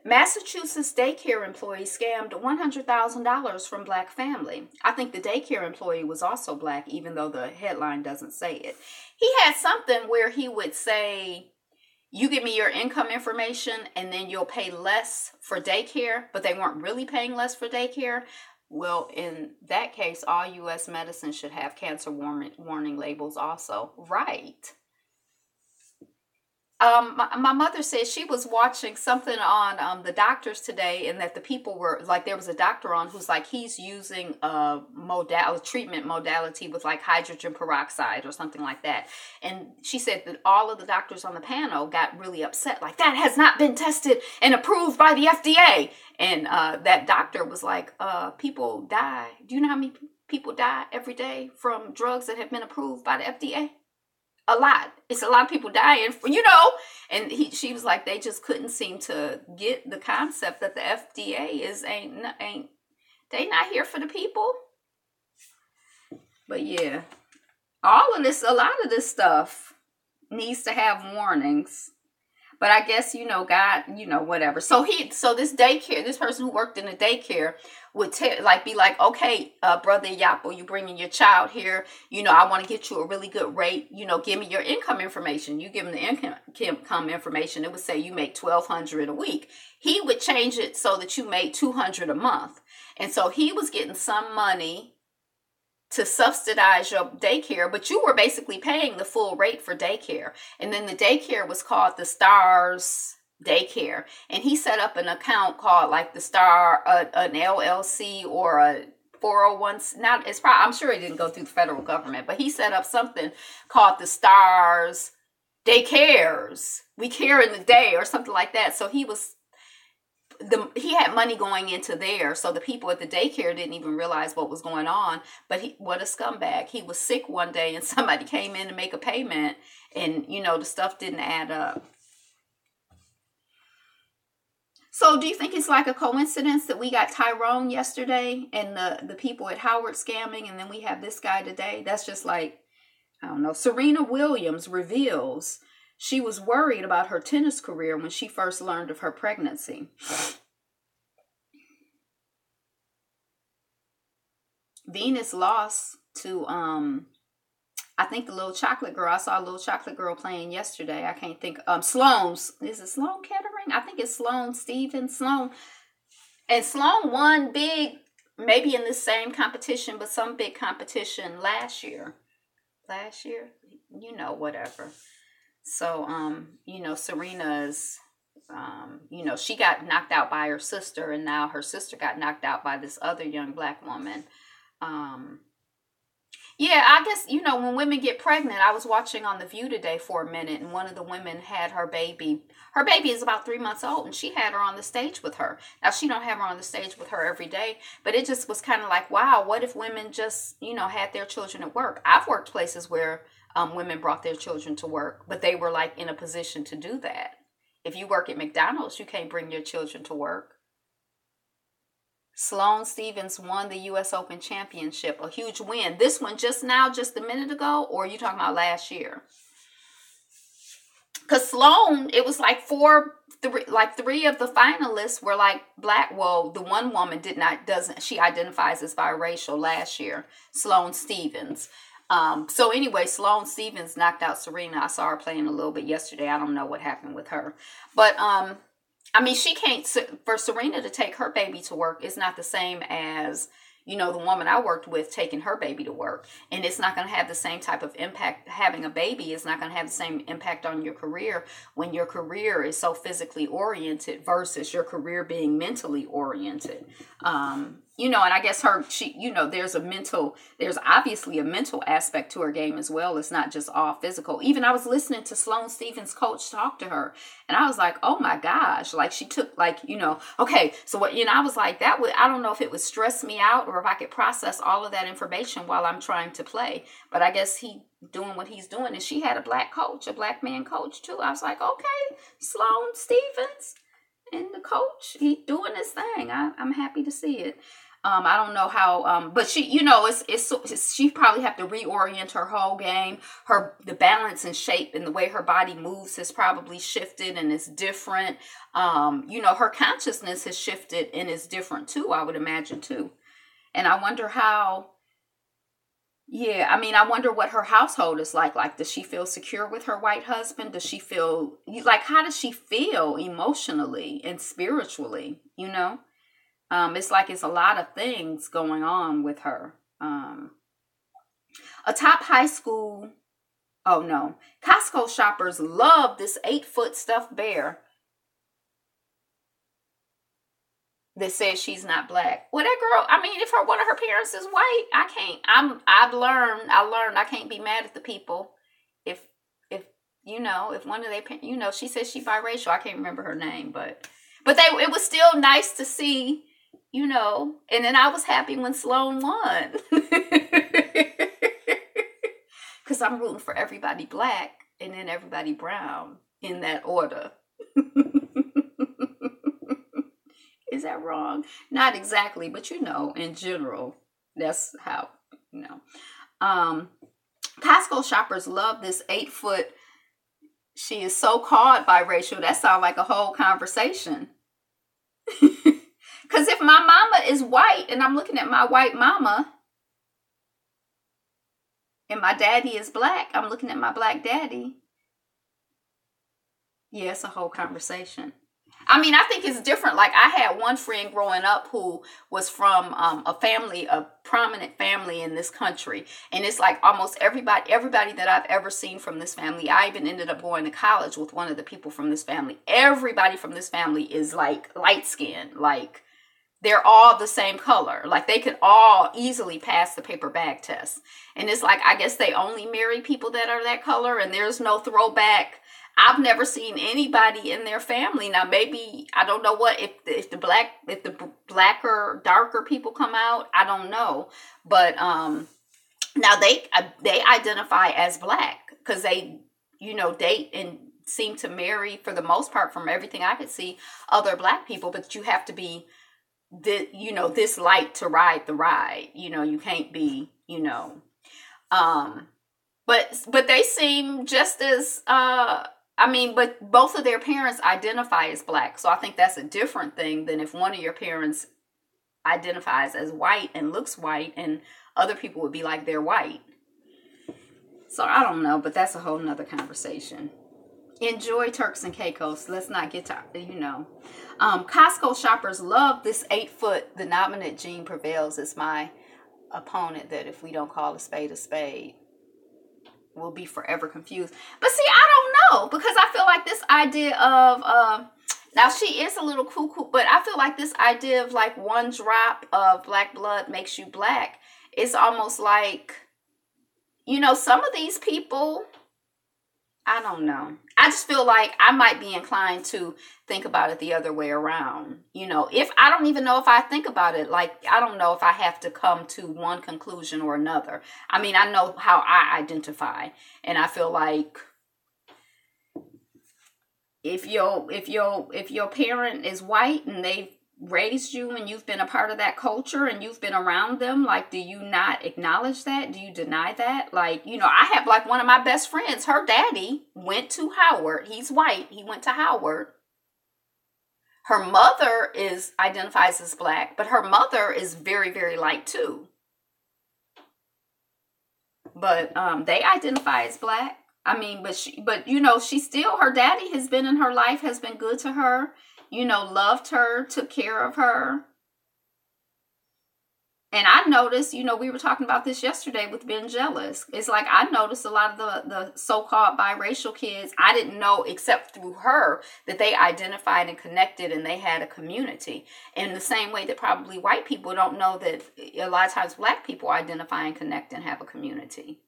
Massachusetts daycare employee scammed $100,000 from Black family. I think the daycare employee was also Black, even though the headline doesn't say it. He had something where he would say, you give me your income information and then you'll pay less for daycare, but they weren't really paying less for daycare. Well, in that case, all U.S. medicine should have cancer warning labels also. Right. My mother said she was watching something on the doctors today, and that the people were like, there was a doctor on who's like, he's using a treatment modality with like hydrogen peroxide or something like that. And she said that all of the doctors on the panel got really upset, like, that has not been tested and approved by the FDA. And that doctor was like, people die. Do you know how many people die every day from drugs that have been approved by the FDA? A lot. It's a lot of people dying, and she was like, they just couldn't seem to get the concept that the FDA they not here for the people. But yeah, a lot of this stuff needs to have warnings. But I guess, God, whatever. So this person who worked in a daycare would be like, okay, brother Yapo, you bringing your child here. I want to get you a really good rate. Give me your income information. You give him the income information. It would say you make $1,200 a week. He would change it so that you made $200 a month. And so he was getting some money to subsidize your daycare, but you were basically paying the full rate for daycare. And then the daycare was called the Stars Daycare. And he set up an account called like the Star, an LLC or a 401. I'm sure he didn't go through the federal government, but he set up something called the Stars Daycares. We care in the day or something like that. So he had money going into there, so the people at the daycare didn't even realize what was going on. But what a scumbag. He was sick one day and somebody came in to make a payment, and the stuff didn't add up. So do you think it's like a coincidence that we got Tyrone yesterday and the people at Howard scamming, and then we have this guy today? That's just like, I don't know. Serena Williams reveals she was worried about her tennis career when she first learned of her pregnancy. Venus lost to, I think the little chocolate girl. I saw a little chocolate girl playing yesterday. I can't think. Sloan's. Is it Sloan Kettering? I think it's Sloan Stevens. Sloan. And Sloan won big, maybe in the same competition, but some big competition last year. Whatever. So, Serena's, she got knocked out by her sister, and now her sister got knocked out by this other young Black woman. Yeah, I guess, when women get pregnant, I was watching on The View today for a minute, and one of the women had her baby. Her baby is about 3 months old, and she had her on the stage with her. Now, she don't have her on the stage with her every day, but it just was kind of like, wow, what if women just, had their children at work? I've worked places where women brought their children to work, but they were like in a position to do that. If you work at McDonald's, you can't bring your children to work. Sloane Stevens won the U.S. Open Championship, a huge win. This one just a minute ago, or are you talking about last year? Because Sloane, it was like three of the finalists were like Black. Well, the one woman she identifies as biracial last year, Sloane Stevens. So anyway, Sloane Stevens knocked out Serena. I saw her playing a little bit yesterday. I don't know what happened with her. But, she can't, for Serena to take her baby to work is not the same as, the woman I worked with taking her baby to work. And it's not going to have the same type of impact. Having a baby is not going to have the same impact on your career when your career is so physically oriented versus your career being mentally oriented. And I guess there's obviously a mental aspect to her game as well. It's not just all physical. Even I was listening to Sloane Stevens' coach talk to her, and I was like, oh my gosh, like she took okay. So what, I was like, I don't know if it would stress me out or if I could process all of that information while I'm trying to play. But I guess he doing what he's doing. And she had a Black man coach too. I was like, okay, Sloane Stevens and the coach, he doing his thing. I'm happy to see it. I don't know how, but she, she probably have to reorient her whole game. The balance and shape and the way her body moves has probably shifted and is different. Her consciousness has shifted and is different too, I would imagine too. And I wonder how, I wonder what her household is like. Like, does she feel secure with her white husband? Does she feel, how does she feel emotionally and spiritually, It's like it's a lot of things going on with her. A top high school, Costco shoppers love this 8-foot stuffed bear that says she's not black. Well, that girl, if one of her parents is white, I learned I can't be mad at the people. If one of their, she says she biracial. I can't remember her name, but it was still nice to see, and then I was happy when Sloan won. Because I'm rooting for everybody black and then everybody brown in that order. Is that wrong? Not exactly, but in general, that's how, Costco shoppers love this 8-foot, she is so called biracial. That sounds like a whole conversation. Because if my mama is white and I'm looking at my white mama and my daddy is black, I'm looking at my black daddy. Yeah, it's a whole conversation. I think it's different. Like, I had one friend growing up who was from a prominent family in this country. And it's like almost everybody that I've ever seen from this family. I even ended up going to college with one of the people from this family. Everybody from this family is like light skinned. Like, they're all the same color. Like, they could all easily pass the paper bag test. And it's like, I guess they only marry people that are that color, and there's no throwback. I've never seen anybody in their family. Now, maybe, I don't know what, if the blacker, darker people come out, I don't know. But now they identify as black because they, date and seem to marry, for the most part, from everything I could see, other black people. But you have to be, this light to ride the ride. You can't be, but they seem just as, but both of their parents identify as black. So I think that's a different thing than if one of your parents identifies as white and looks white, and other people would be like, they're white. So I don't know, but that's a whole nother conversation. Enjoy Turks and Caicos. Let's not get to, Costco shoppers love this 8-foot. The dominant gene prevails is my opponent, that if we don't call a spade, we'll be forever confused. But see, I don't know, because I feel like this idea of, now she is a little cuckoo, but I feel like this idea of like one drop of black blood makes you black. It's almost like, some of these people, I don't know. I just feel like I might be inclined to think about it the other way around. If I don't even know if I think about it, like, I don't know if I have to come to one conclusion or another. I know how I identify, and I feel like if your parent is white and they've raised you and you've been a part of that culture and you've been around them, like, do you not acknowledge that? Do you deny that? Like, I have like one of my best friends, her daddy went to Howard. He's white. He went to Howard. Her mother identifies as black, but her mother is very, very light too. But they identify as black. She still, her daddy has been in her life, has been good to her. Loved her, took care of her. And I noticed, we were talking about this yesterday with being jealous. It's like, I noticed a lot of the so-called biracial kids, I didn't know except through her that they identified and connected and they had a community. In the same way that probably white people don't know that a lot of times black people identify and connect and have a community.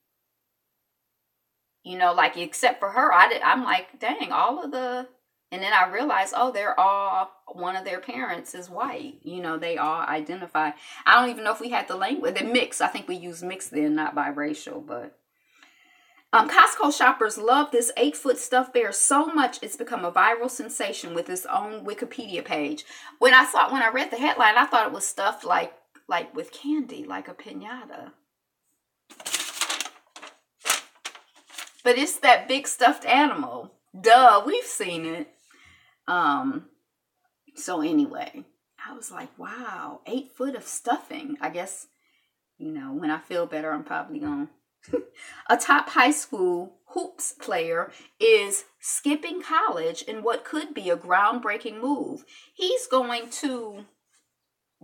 Like, except for her, I'm like, dang, all of the... And then I realized, they're all, one of their parents is white. They all identify. I don't even know if we had the language. The mix. I think we use mix then, not biracial. But Costco shoppers love this 8-foot stuffed bear so much it's become a viral sensation with its own Wikipedia page. When I read the headline, I thought it was stuff like like with candy, like a piñata. But it's that big stuffed animal. Duh, we've seen it. So anyway, I was like, wow, 8 foot of stuffing. I guess, when I feel better, I'm probably going to. A top high school hoops player is skipping college in what could be a groundbreaking move. He's going to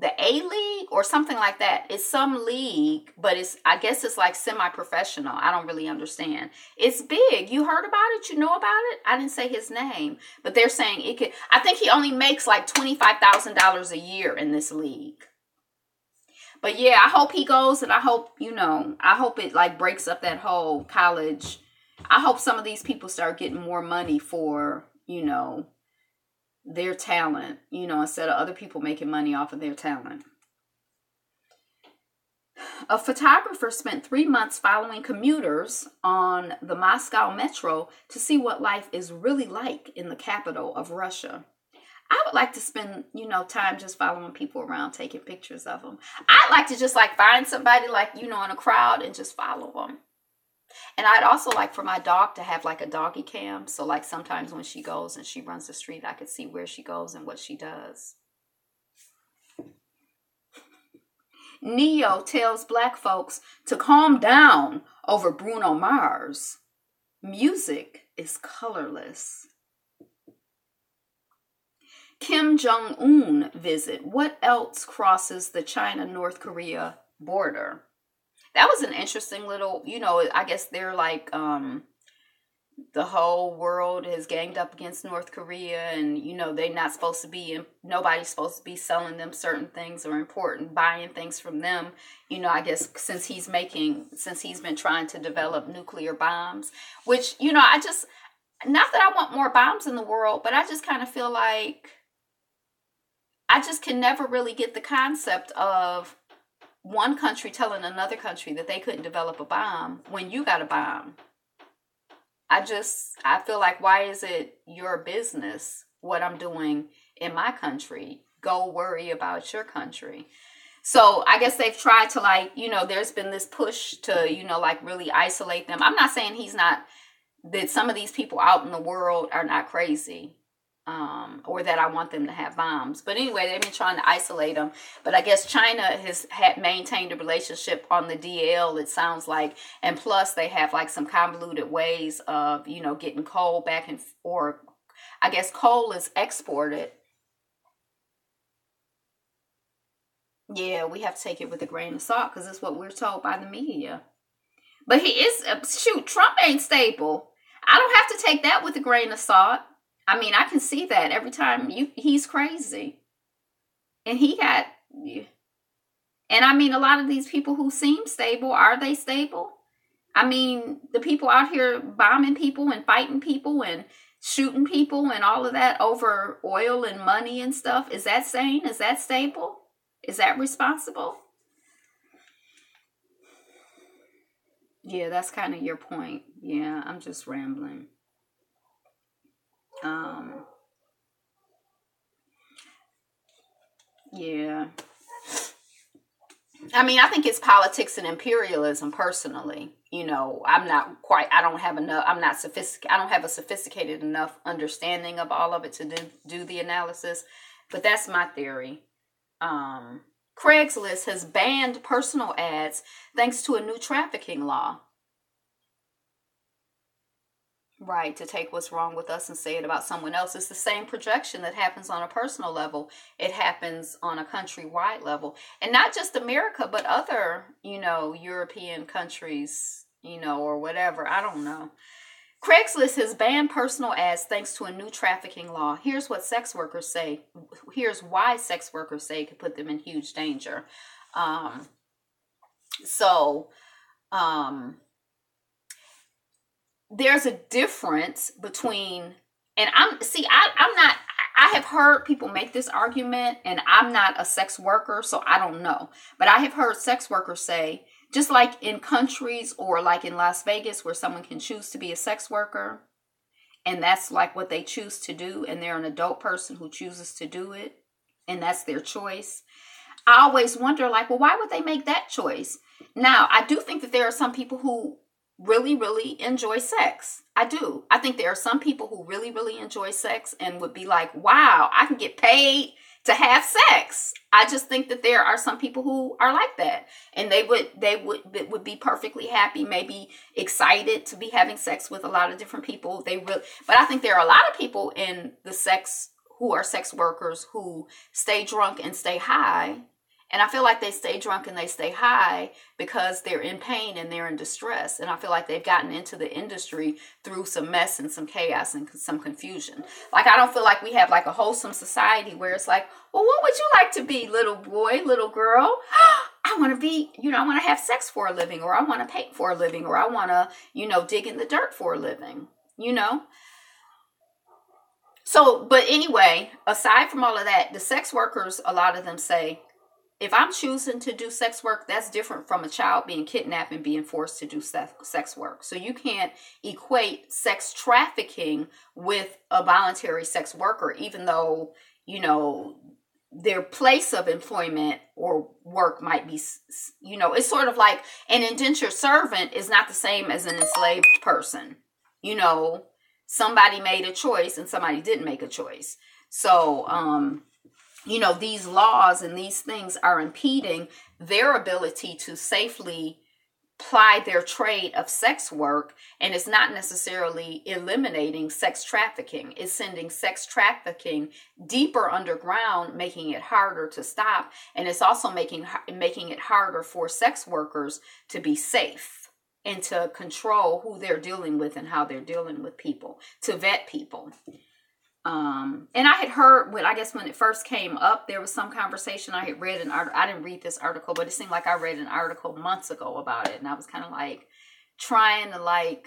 the A-League or something like that. It's some league, but I guess it's like semi-professional. I don't really understand. It's big. You heard about it? You know about it? I didn't say his name, but they're saying it could. I think he only makes like $25,000 a year in this league. But yeah, I hope he goes, and I hope, I hope it like breaks up that whole college. I hope some of these people start getting more money for, their talent, instead of other people making money off of their talent. A photographer spent 3 months following commuters on the Moscow metro to see what life is really like in the capital of Russia. I would like to spend, time just following people around, taking pictures of them. I'd like to just like find somebody like, in a crowd and just follow them. And I'd also like for my dog to have like a doggy cam. So like sometimes when she goes and she runs the street, I could see where she goes and what she does. Neo tells black folks to calm down over Bruno Mars. Music is colorless. Kim Jong-un visit. What else crosses the China-North Korea border? That was an interesting little, I guess they're like, the whole world has ganged up against North Korea, and, they're not supposed to be, nobody's supposed to be selling them certain things or important, buying things from them, I guess since he's been trying to develop nuclear bombs, which, not that I want more bombs in the world, but I just kind of feel like I just can never really get the concept of one country telling another country that they couldn't develop a bomb when you got a bomb. I feel like, why is it your business what I'm doing in my country? Go worry about your country. So I guess they've tried to like, there's been this push to, like really isolate them. I'm not saying that some of these people out in the world are not crazy. Or that I want them to have bombs. But anyway, they've been trying to isolate them. But I guess China has maintained a relationship on the DL, it sounds like. And plus, they have like some convoluted ways of, getting coal back or I guess coal is exported. Yeah, we have to take it with a grain of salt because it's what we're told by the media. But Trump ain't stable. I don't have to take that with a grain of salt. I mean, I can see that every time he's crazy. And and I mean, a lot of these people who seem stable, are they stable? I mean, the people out here bombing people and fighting people and shooting people and all of that over oil and money and stuff. Is that sane? Is that stable? Is that responsible? Yeah, that's kind of your point. Yeah, I'm just rambling. Yeah. I mean, I think it's politics and imperialism personally. I don't have a sophisticated enough understanding of all of it to do the analysis, but that's my theory. Craigslist has banned personal ads thanks to a new trafficking law. Right, to take what's wrong with us and say it about someone else. It's the same projection that happens on a personal level. It happens on a countrywide level. And not just America, but other, European countries, or whatever. I don't know. Craigslist has banned personal ads thanks to a new trafficking law. Here's what sex workers say. Here's why sex workers say it could put them in huge danger. There's a difference between, and I have heard people make this argument, and I'm not a sex worker, so I don't know. But I have heard sex workers say, just like in countries or like in Las Vegas where someone can choose to be a sex worker, and that's like what they choose to do, and they're an adult person who chooses to do it, and that's their choice. I always wonder, like, well, why would they make that choice? Now, I do think that there are some people who really, really enjoy sex. I do. I think there are some people who really, really enjoy sex and would be like, wow, I can get paid to have sex. I just think that there are some people who are like that, and they would be perfectly happy, maybe excited to be having sex with a lot of different people. But I think there are a lot of people in the sex who are sex workers who stay drunk and stay high. And I feel like they stay drunk and they stay high because they're in pain and they're in distress. And I feel like they've gotten into the industry through some mess and some chaos and some confusion. Like, I don't feel like we have like a wholesome society where it's like, well, what would you like to be, little boy, little girl? I want to be, I want to have sex for a living, or I want to paint for a living, or I want to, dig in the dirt for a living, So, but anyway, aside from all of that, the sex workers, a lot of them say, if I'm choosing to do sex work, that's different from a child being kidnapped and being forced to do sex work. So you can't equate sex trafficking with a voluntary sex worker, even though, their place of employment or work might be, it's sort of like an indentured servant is not the same as an enslaved person. Somebody made a choice and somebody didn't make a choice. So, these laws and these things are impeding their ability to safely ply their trade of sex work. And it's not necessarily eliminating sex trafficking. It's sending sex trafficking deeper underground, making it harder to stop. And it's also making it harder for sex workers to be safe and to control who they're dealing with and how they're dealing with people, to vet people. And I had heard when it first came up, there was some conversation. I had read an article. I didn't read this article, but it seemed like I read an article months ago about it. And I was kind of like trying to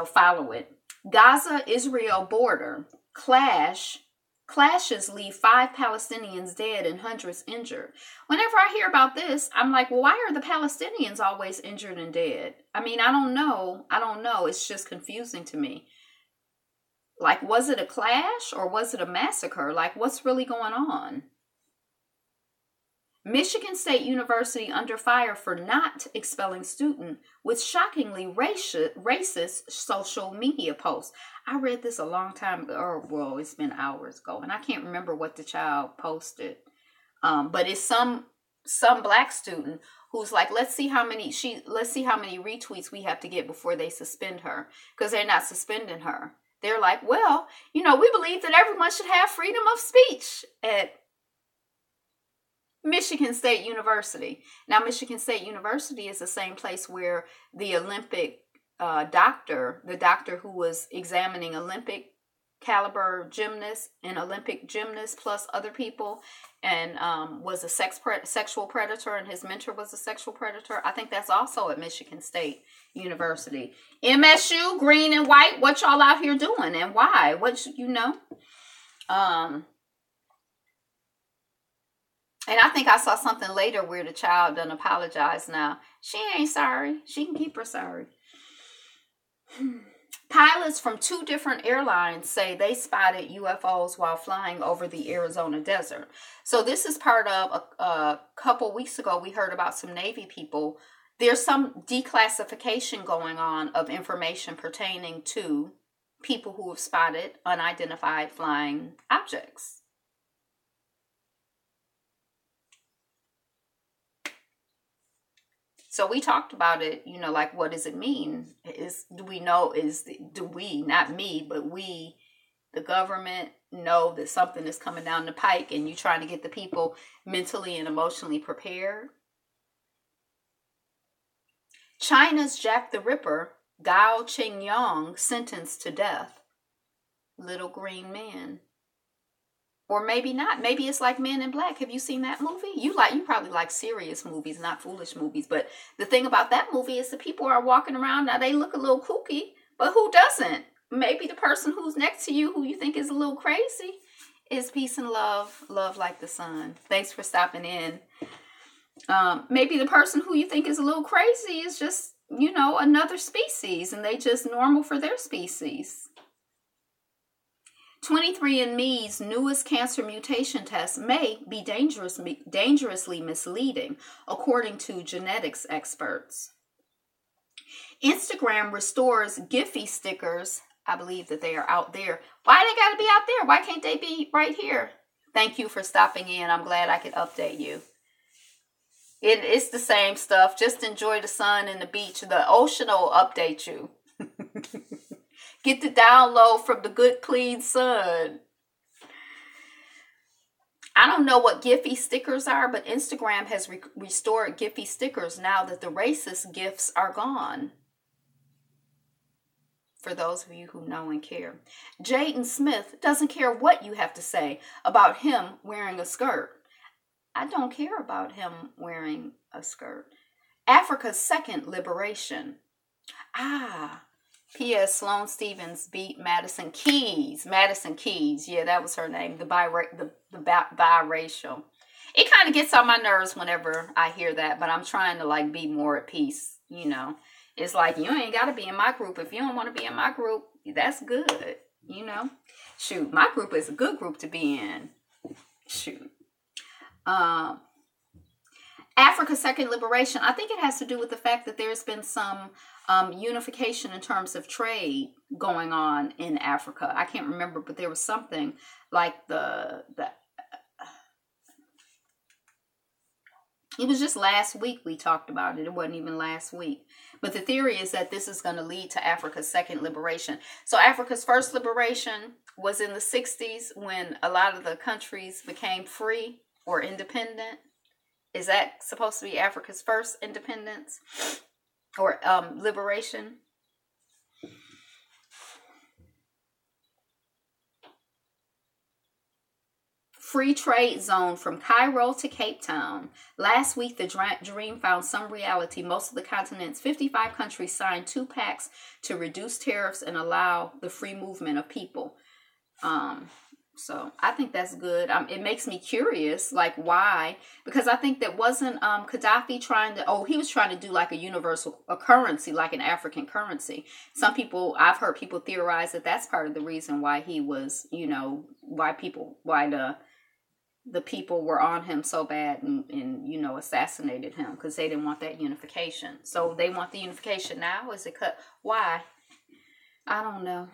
follow it. Gaza-Israel border clashes leave 5 Palestinians dead and hundreds injured. Whenever I hear about this, I'm like, well, why are the Palestinians always injured and dead? I mean, I don't know. It's just confusing to me. Like, was it a clash or was it a massacre? Like, what's really going on? Michigan State University under fire for not expelling student with shockingly racist social media posts. I read this a long time ago, or well, it's been hours ago, and I can't remember what the child posted. But it's some black student who's like, let's see how many retweets we have to get before they suspend her, because they're not suspending her. They're like, well, we believe that everyone should have freedom of speech at Michigan State University. Now, Michigan State University is the same place where the Olympic the doctor who was examining Olympic caliber gymnasts and Olympic gymnasts plus other people and was a sexual predator, and his mentor was a sexual predator. I think that's also at Michigan State University. MSU, green and white, what y'all out here doing and why? And I think I saw something later where the child done apologize now. She ain't sorry. She can keep her sorry. Pilots from 2 different airlines say they spotted UFOs while flying over the Arizona desert. So this is part of a couple weeks ago, we heard about some Navy people. There's some declassification going on of information pertaining to people who have spotted unidentified flying objects. So we talked about it, like, what does it mean? Not me, but we, the government, know that something is coming down the pike, and you trying to get the people mentally and emotionally prepared? China's Jack the Ripper, Gao Qingyang, sentenced to death. Little green man. Or maybe not. Maybe it's like Men in Black. Have you seen that movie? You probably like serious movies, not foolish movies. But the thing about that movie is the people are walking around. Now, they look a little kooky, but who doesn't? Maybe the person who's next to you, who you think is a little crazy, is peace and love. Love like the sun. Thanks for stopping in. Maybe the person who you think is a little crazy is just, another species, and they just normal for their species. 23andMe's newest cancer mutation test may be dangerously misleading, according to genetics experts. Instagram restores Giphy stickers. I believe that they are out there. Why they got to be out there? Why can't they be right here? Thank you for stopping in. I'm glad I could update you. It's the same stuff. Just enjoy the sun and the beach. The ocean will update you. Get the download from the good, clean sun. I don't know what Giphy stickers are, but Instagram has restored Giphy stickers now that the racist GIFs are gone. For those of you who know and care. Jaden Smith doesn't care what you have to say about him wearing a skirt. I don't care about him wearing a skirt. Africa's second liberation. P.S. Sloane Stevens beat Madison Keys. Madison Keys. Yeah, that was her name. The biracial. It kind of gets on my nerves whenever I hear that, but I'm trying to like be more at peace, you know. It's like, you ain't got to be in my group. If you don't want to be in my group, that's good, you know. Shoot, my group is a good group to be in. Shoot. Africa's second liberation. I think it has to do with the fact that there's been some unification in terms of trade going on in Africa. I can't remember, but there was something like it was just last week we talked about it. It wasn't even last week. But the theory is that this is going to lead to Africa's second liberation. So Africa's first liberation was in the 60s when a lot of the countries became free or independent. Is that supposed to be Africa's first independence or liberation? Free trade zone from Cairo to Cape Town. Last week, the dream found some reality. Most of the continent's 55 countries signed 2 pacts to reduce tariffs and allow the free movement of people. So I think that's good. It makes me curious, like why? Because I think that wasn't Gaddafi trying to, he was trying to do like a currency, like an African currency. Some people, I've heard people theorize that that's part of the reason why he was, you know, why the people were on him so bad and you know, assassinated him because they didn't want that unification. So they want the unification now? Is it cut? Why? I don't know.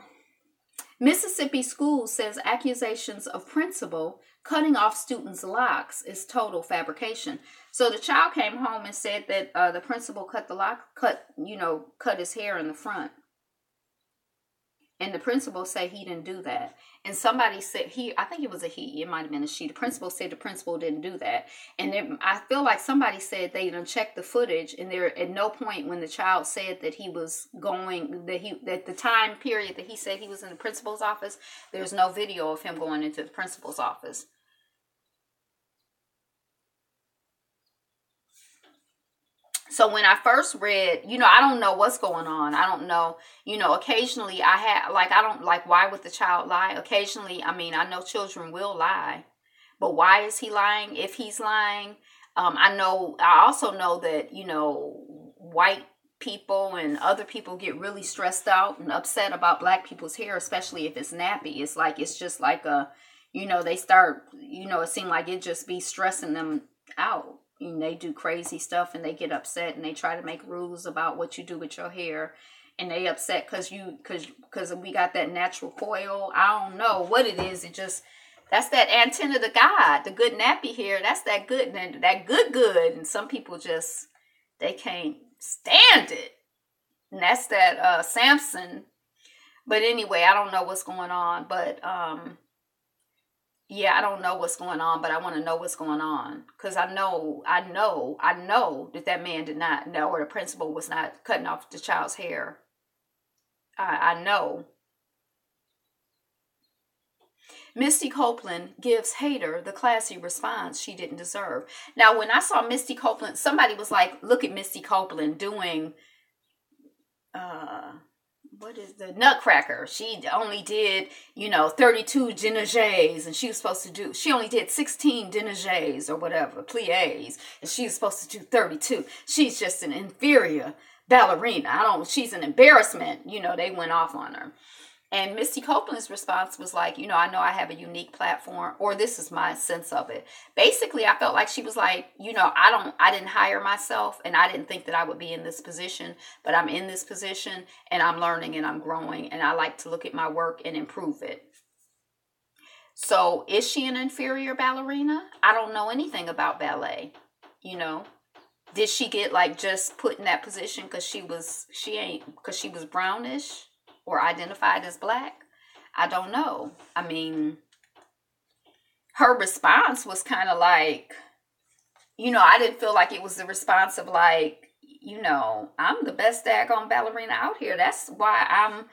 Mississippi school says accusations of principal cutting off students' locks is total fabrication. So the child came home and said that the principal cut his hair in the front. And the principal said he didn't do that. And somebody said I think it was a he, it might have been a she. The principal said the principal didn't do that. And then I feel like somebody said they didn't check the footage, and there at no point when the child said that he was going, that the time period that he said he was in the principal's office, there's no video of him going into the principal's office. So when I first read, you know, I don't know what's going on. I don't know, you know, occasionally I don't like, why would the child lie? Occasionally, I mean, I know children will lie, but why is he lying? If he's lying, I also know that, you know, white people and other people get really stressed out and upset about black people's hair, especially if it's nappy. It's like, it's just like you know, they start, you know, it seemed like it just be stressing them out. And they do crazy stuff and they get upset and they try to make rules about what you do with your hair, and they upset because we got that natural coil. I don't know what it is. It just, that's that antenna to God, the good nappy hair. That's that good, and some people just, they can't stand it. And that's that Samson. But anyway, I don't know what's going on, but yeah, I don't know what's going on, but I want to know what's going on. Because I know that man did not know, or the principal was not cutting off the child's hair. I know. Misty Copeland gives hater the classy response she didn't deserve. Now, when I saw Misty Copeland, somebody was like, look at Misty Copeland doing, what is the Nutcracker? She only did, 32 dénégés, and she only did 16 dénégés or whatever, pliés, and she was supposed to do 32. She's just an inferior ballerina. She's an embarrassment. They went off on her. And Misty Copeland's response was like, I know I have a unique platform, or this is my sense of it. Basically, I felt like she was like, I didn't hire myself, and I didn't think that I would be in this position, but I'm in this position, and I'm learning and I'm growing, and I like to look at my work and improve it. So is she an inferior ballerina? I don't know anything about ballet. Did she get like just put in that position because she was brownish or identified as black? I don't know. I mean, her response was kind of like, I didn't feel like it was the response of like, I'm the best daggone ballerina out here. That's why I'm,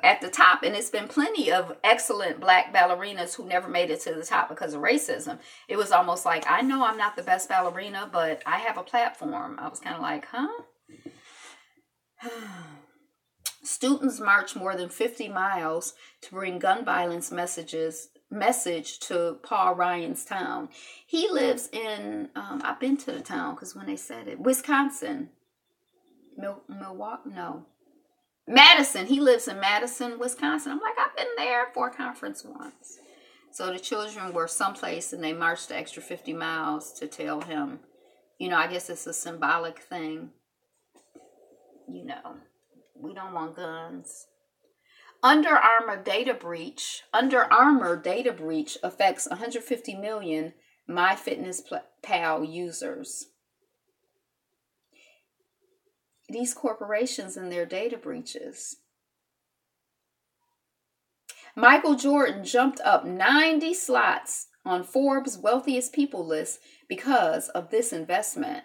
at the top. And it's been plenty of excellent black ballerinas who never made it to the top because of racism. It was almost like, I know I'm not the best ballerina, but I have a platform. I was kind of like, huh? Students marched more than 50 miles to bring gun violence message to Paul Ryan's town. He lives in, I've been to the town because when they said it, Wisconsin. Milwaukee? No. Madison. He lives in Madison, Wisconsin. I'm like, I've been there for a conference once. So the children were someplace and they marched the extra 50 miles to tell him, I guess it's a symbolic thing. We don't want guns. Under Armour data breach affects 150 million MyFitnessPal users. These corporations and their data breaches. Michael Jordan jumped up 90 slots on Forbes' wealthiest people list because of this investment.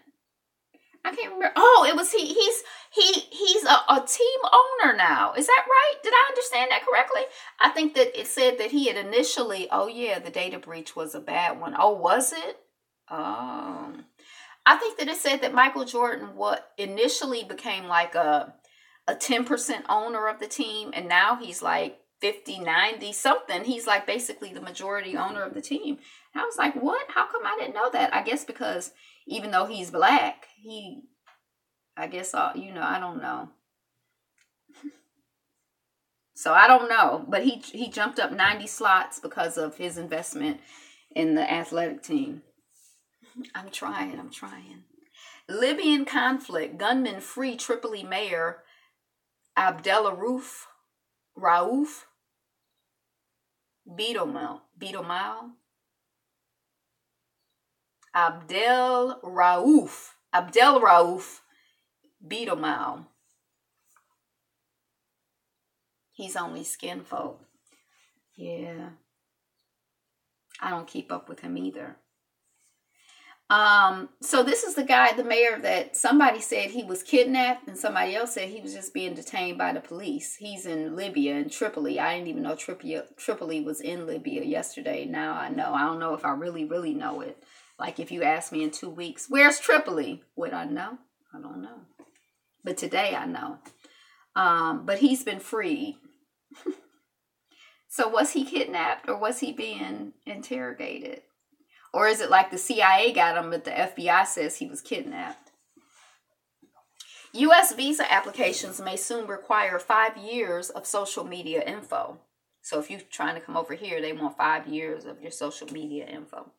I can't remember. Oh, it was he's a team owner now. Is that right? Did I understand that correctly? I think that it said that he had initially, the data breach was a bad one. Oh, was it? Oh. I think that it said that Michael Jordan initially became like a 10% owner of the team, and now he's like 50, 90 something. He's like basically the majority owner of the team. And I was like, what? How come I didn't know that? I guess because even though he's black, I don't know. So I don't know, but he jumped up 90 slots because of his investment in the athletic team. I'm trying. Libyan conflict. Gunmen free Tripoli mayor Raouf Abdel Raouf Bidomal. He's only skin folk. Yeah. I don't keep up with him either. So this is the mayor that somebody said he was kidnapped and somebody else said he was just being detained by the police. He's in Libya, in Tripoli. I didn't even know Tripoli was in Libya yesterday. Now I know. I don't know if I really, really know it. Like if you ask me in 2 weeks, where's Tripoli? Would I know? I don't know. But today I know. But he's been freed. So was he kidnapped or was he being interrogated? Or is it like the CIA got him, but the FBI says he was kidnapped? U.S. visa applications may soon require 5 years of social media info. So if you're trying to come over here, they want 5 years of your social media info.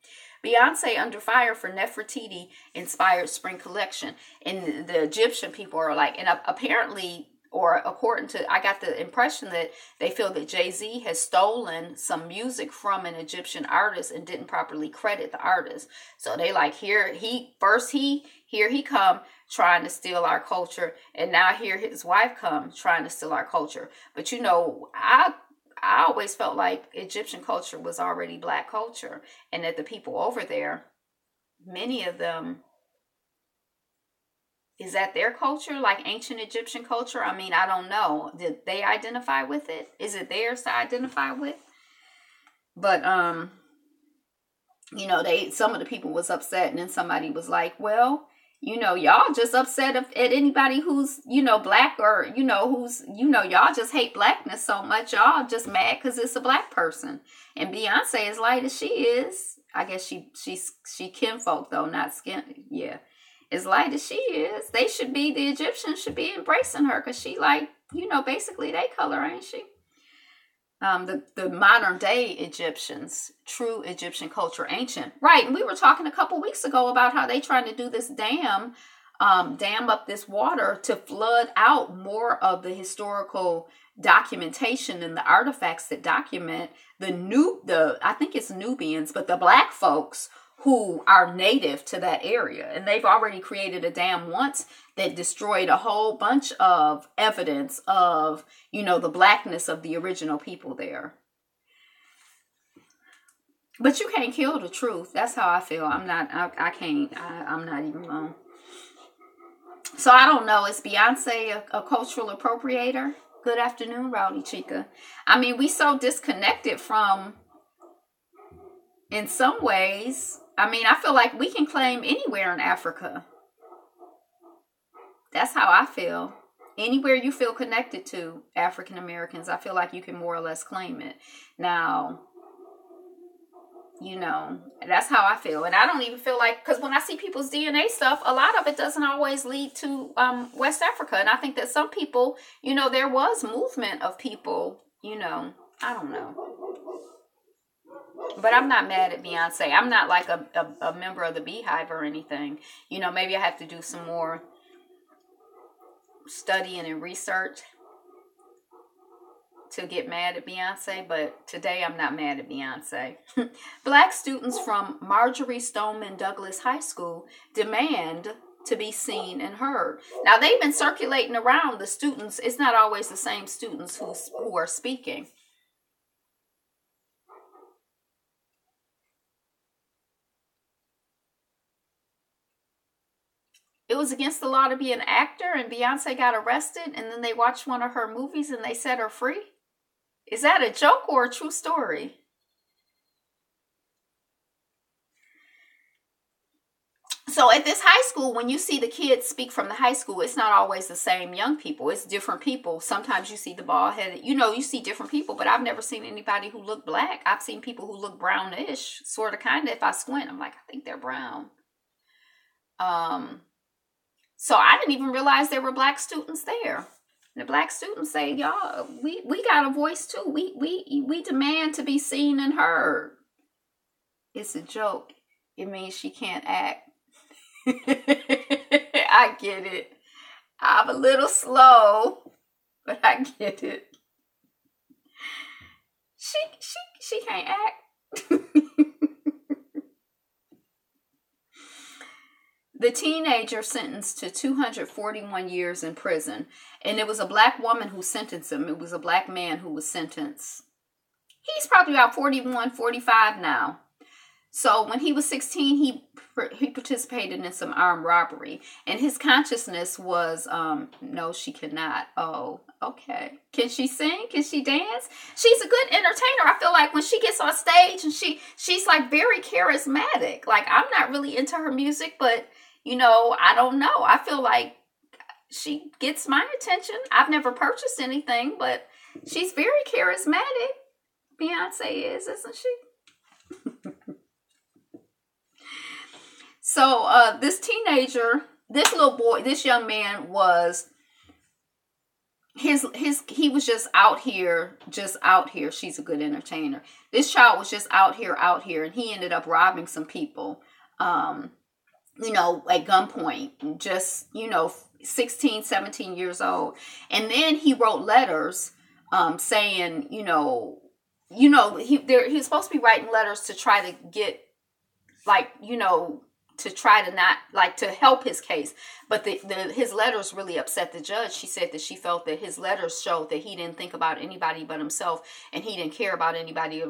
Beyonce under fire for Nefertiti-inspired spring collection. And the Egyptian people are like, and apparently, or according to, I got the impression that they feel that Jay-Z has stolen some music from an Egyptian artist and didn't properly credit the artist. So they like, here he come trying to steal our culture, and now here his wife come trying to steal our culture. But I always felt like Egyptian culture was already black culture, and that the people over there, many of them, is that their culture, like ancient Egyptian culture? I mean, I don't know. Did they identify with it? Is it theirs to identify with? But, some of the people was upset, and then somebody was like, well, y'all just upset at anybody who's, black or, who's, y'all just hate blackness so much. Y'all just mad because it's a black person. And Beyonce, as light as she is, I guess she kinfolk though, not skin. Yeah. As light as she is, the Egyptians should be embracing her because she like, basically they color, ain't she? the modern day Egyptians, true Egyptian culture, ancient. Right. And we were talking a couple weeks ago about how they trying to do this dam up this water to flood out more of the historical documentation and the artifacts that document I think it's Nubians, but the black folks who are native to that area. And they've already created a dam once that destroyed a whole bunch of evidence of, the blackness of the original people there. But you can't kill the truth. That's how I feel. I'm not even wrong. So I don't know. Is Beyonce a cultural appropriator? Good afternoon, Rowdy Chica. I mean, we so disconnected from, in some ways, I mean, I feel like we can claim anywhere in Africa. That's how I feel. Anywhere you feel connected to African Americans, I feel like you can more or less claim it. Now, that's how I feel. And I don't even feel like, because when I see people's DNA stuff, a lot of it doesn't always lead to West Africa. And I think that some people, there was movement of people, I don't know. But I'm not mad at Beyonce. I'm not like a member of the Beehive or anything. Maybe I have to do some more studying and research to get mad at Beyonce, but today I'm not mad at Beyonce. Black students from Marjorie Stoneman Douglas High School demand to be seen and heard. Now, they've been circulating around the students. It's not always the same students who are speaking. It was against the law to be an actor, and Beyonce got arrested, and then they watched one of her movies and they set her free? Is that a joke or a true story? So at this high school, when you see the kids speak from the high school, it's not always the same young people. It's different people. Sometimes you see the bald-headed, you see different people, but I've never seen anybody who look black. I've seen people who look brownish, sort of, kind of. If I squint, I'm like, I think they're brown. So I didn't even realize there were black students there. The black students say, y'all, we got a voice too. We demand to be seen and heard. It's a joke. It means she can't act. I get it. I'm a little slow, but I get it. She can't act. The teenager sentenced to 241 years in prison. And it was a black woman who sentenced him. It was a black man who was sentenced. He's probably about 41, 45 now. So when he was 16, he participated in some armed robbery. And his consciousness was, no, she cannot. Oh, okay. Can she sing? Can she dance? She's a good entertainer. I feel like when she gets on stage and she's like very charismatic. Like, I'm not really into her music, but I don't know. I feel like she gets my attention. I've never purchased anything, but she's very charismatic. Beyonce is, isn't she? So this teenager, this little boy, this young man was, he was just out here. She's a good entertainer. This child was just out here, and he ended up robbing some people. At gunpoint, just, 16, 17 years old. And then he wrote letters saying, he was supposed to be writing letters to try to get, to try to not, to help his case. But his letters really upset the judge. She said that she felt that his letters showed that he didn't think about anybody but himself, and he didn't care about anybody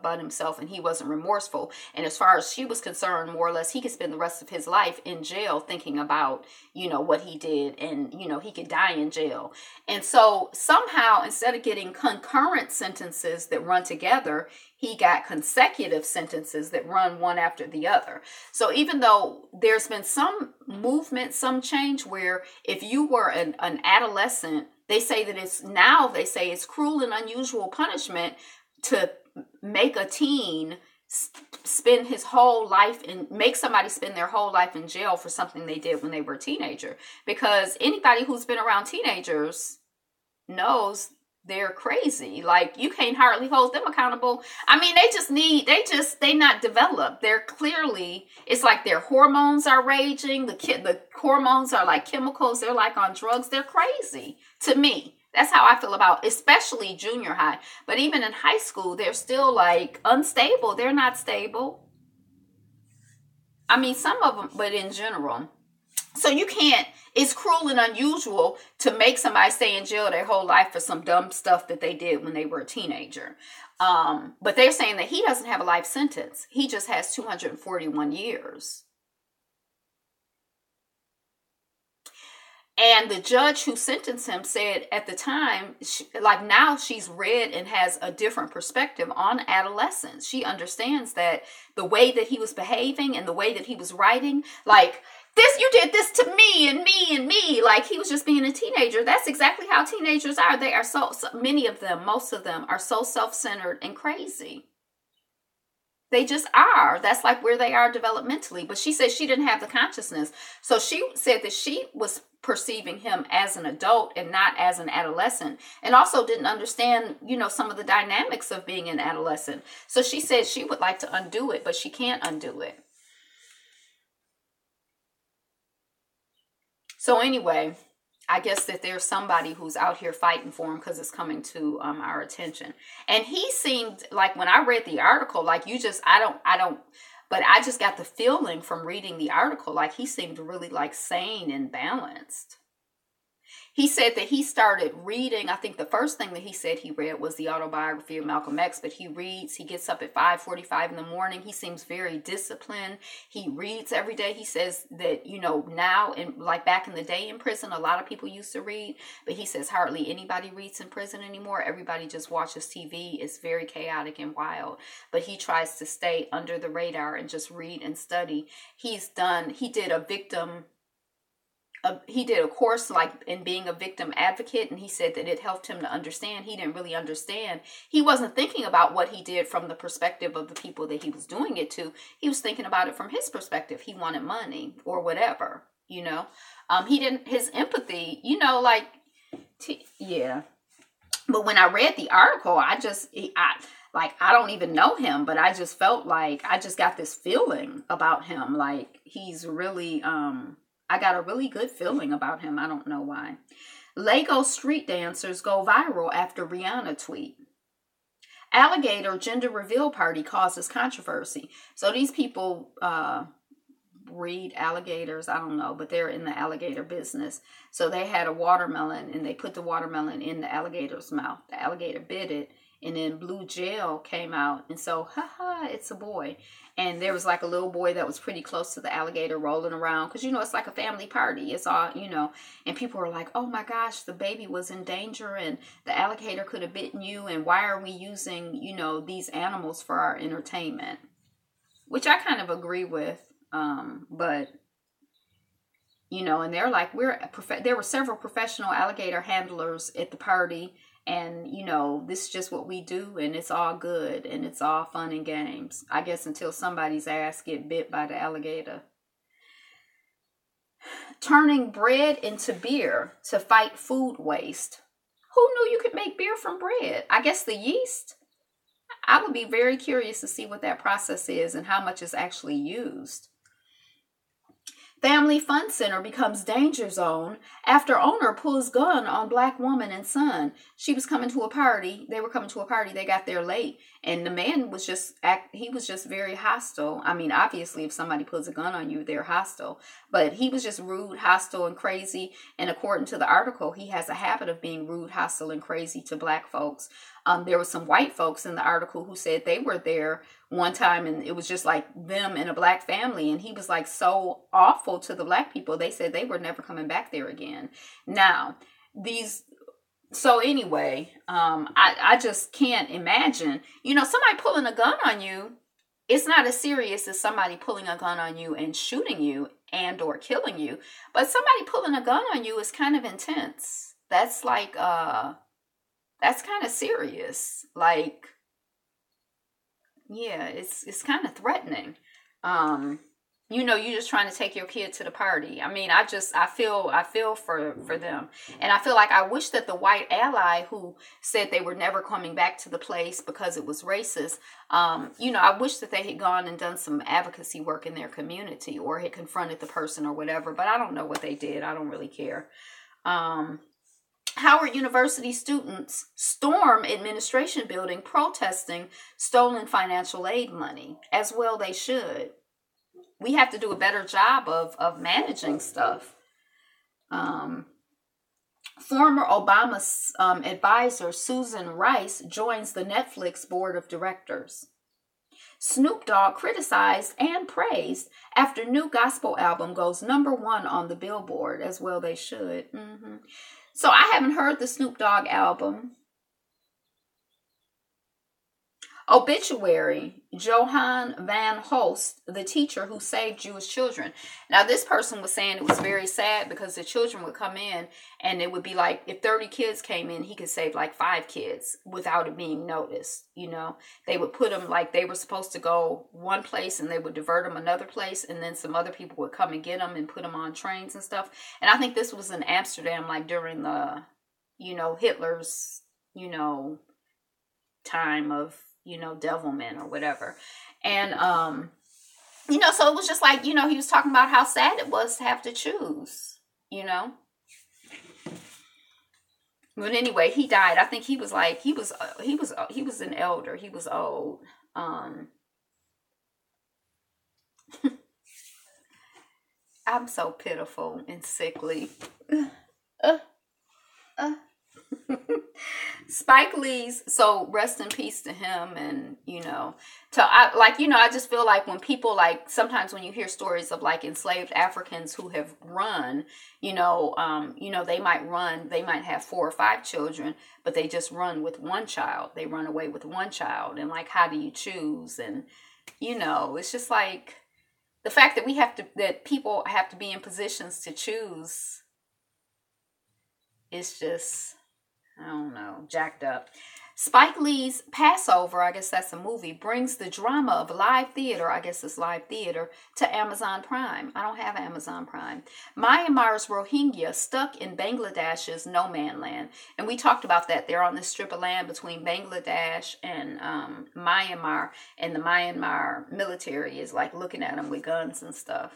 but himself, and he wasn't remorseful. And as far as she was concerned, more or less, he could spend the rest of his life in jail thinking about, what he did, and, he could die in jail. And so somehow, instead of getting concurrent sentences that run together, he got consecutive sentences that run one after the other. So even though there's been some movement, some change where if you were an adolescent, they say it's cruel and unusual punishment to make a teen spend his whole life and make somebody spend their whole life in jail for something they did when they were a teenager. Because anybody who's been around teenagers knows they're crazy. Like, you can't hardly hold them accountable. I mean, they not developed. They're clearly, it's like their hormones are raging. The hormones are like chemicals. They're like on drugs. They're crazy to me. That's how I feel about, especially junior high. But even in high school, they're still like unstable. They're not stable. I mean, some of them, but in general. So you can't, it's cruel and unusual to make somebody stay in jail their whole life for some dumb stuff that they did when they were a teenager. But they're saying that he doesn't have a life sentence. He just has 241 years. And the judge who sentenced him said at the time, like now she's read and has a different perspective on adolescence. She understands that the way that he was behaving and the way that he was writing, like, this, you did this to me and me and me. Like, he was just being a teenager. That's exactly how teenagers are. They are so many of them, most of them are so self-centered and crazy. They just are. That's like where they are developmentally. But she said she didn't have the consciousness. So she said that she was perceiving him as an adult and not as an adolescent, and also didn't understand, some of the dynamics of being an adolescent. So she said she would like to undo it, but she can't undo it. So anyway, I guess that there's somebody who's out here fighting for him because it's coming to our attention. And he seemed like, when I read the article, like, but I just got the feeling from reading the article, like he seemed really like sane and balanced. He said that he started reading, I think the first thing that he said he read was the autobiography of Malcolm X, but he gets up at 5:45 in the morning. He seems very disciplined. He reads every day. He says that, now, and like back in the day in prison, a lot of people used to read, but he says hardly anybody reads in prison anymore. Everybody just watches TV. It's very chaotic and wild, but he tries to stay under the radar and just read and study. He did a course like in being a victim advocate, and he said that it helped him to understand. He didn't really understand. He wasn't thinking about what he did from the perspective of the people that he was doing it to. He was thinking about it from his perspective. He wanted money or whatever, his empathy, yeah. But when I read the article, I don't even know him, but I just felt like I just got this feeling about him. Like, he's really, I got a really good feeling about him. I don't know why. Lego street dancers go viral after Rihanna tweet. Alligator gender reveal party causes controversy. So these people breed alligators. I don't know, but they're in the alligator business. So they had a watermelon, and they put the watermelon in the alligator's mouth. The alligator bit it, and then blue gel came out. And so, it's a boy. And there was like a little boy that was pretty close to the alligator rolling around. Because, it's like a family party. It's all, and people were like, oh my gosh, the baby was in danger and the alligator could have bitten you. And why are we using, these animals for our entertainment? Which I kind of agree with. But, and they're like, there were several professional alligator handlers at the party. And, this is just what we do, and it's all good, and it's all fun and games. I guess until somebody's ass get bit by the alligator. Turning bread into beer to fight food waste. Who knew you could make beer from bread? I guess the yeast. I would be very curious to see what that process is and how much is actually used. Family Fun Center becomes danger zone after owner pulls gun on black woman and son. She was coming to a party. They were coming to a party. They got there late. And the man was just very hostile. I mean, obviously, if somebody pulls a gun on you, they're hostile. But he was just rude, hostile, and crazy. And according to the article, he has a habit of being rude, hostile, and crazy to black folks. There were some white folks in the article who said they were there one time, and it was just like them and a black family. And he was like so awful to the black people. They said they were never coming back there again. Now, so anyway, I just can't imagine, somebody pulling a gun on you. It's not as serious as somebody pulling a gun on you and shooting you and or killing you. But somebody pulling a gun on you is kind of intense. That's like, that's kind of serious. Yeah, it's kind of threatening. You know, you're just trying to take your kid to the party. I mean, I feel for them. And I feel like I wish that the white ally who said they were never coming back to the place because it was racist, you know, I wish that they had gone and done some advocacy work in their community or had confronted the person or whatever. But I don't know what they did. I don't really care. Howard University students storm administration building protesting stolen financial aid money. As well they should. We have to do a better job of managing stuff. Former Obama advisor Susan Rice joins the Netflix board of directors. Snoop Dogg criticized and praised after new gospel album goes #1 on the Billboard. As well they should. So I haven't heard the Snoop Dogg album. Obituary, Johann Van Holst, the teacher who saved Jewish children. Now, this person was saying it was very sad because the children would come in and it would be like, if 30 kids came in, he could save like 5 kids without it being noticed. You know, they would put them like they were supposed to go one place and they would divert them another place. And then some other people would come and get them and put them on trains and stuff. And I think this was in Amsterdam, like during the, you know, Hitler's, you know, time of, you know, devilment or whatever. And, you know, so it was just like, you know, he was talking about how sad it was to have to choose, you know. But anyway, he died. I think he was like, he was an elder. He was old. I'm so pitiful and sickly. Spike Lee's, so rest in peace to him. And you know, I just feel like when people, like, sometimes when you hear stories of like enslaved Africans who have run, they might have 4 or 5 children, but they just run with one child. They run away with one child. And like, how do you choose? And you know, it's just like the fact that that people have to be in positions to choose. It's just, I don't know, jacked up. Spike Lee's Passover, I guess that's a movie, brings the drama of live theater, I guess it's live theater, to Amazon Prime. I don't have Amazon Prime. Myanmar's Rohingya stuck in Bangladesh's no man land. And we talked about that. They're on this strip of land between Bangladesh and Myanmar. And the Myanmar military is like looking at them with guns and stuff.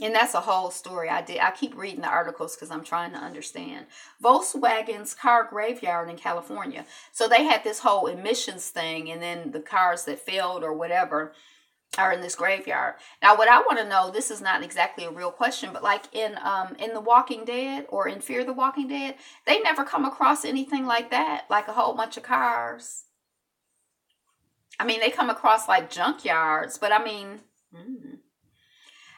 And that's a whole story. I keep reading the articles because I'm trying to understand. Volkswagen's car graveyard in California. So they had this whole emissions thing, and then the cars that failed or whatever are in this graveyard. Now, what I want to know, this is not exactly a real question, but like in The Walking Dead or in Fear the Walking Dead, they never come across anything like that, like a whole bunch of cars. I mean, they come across like junkyards, but I mean...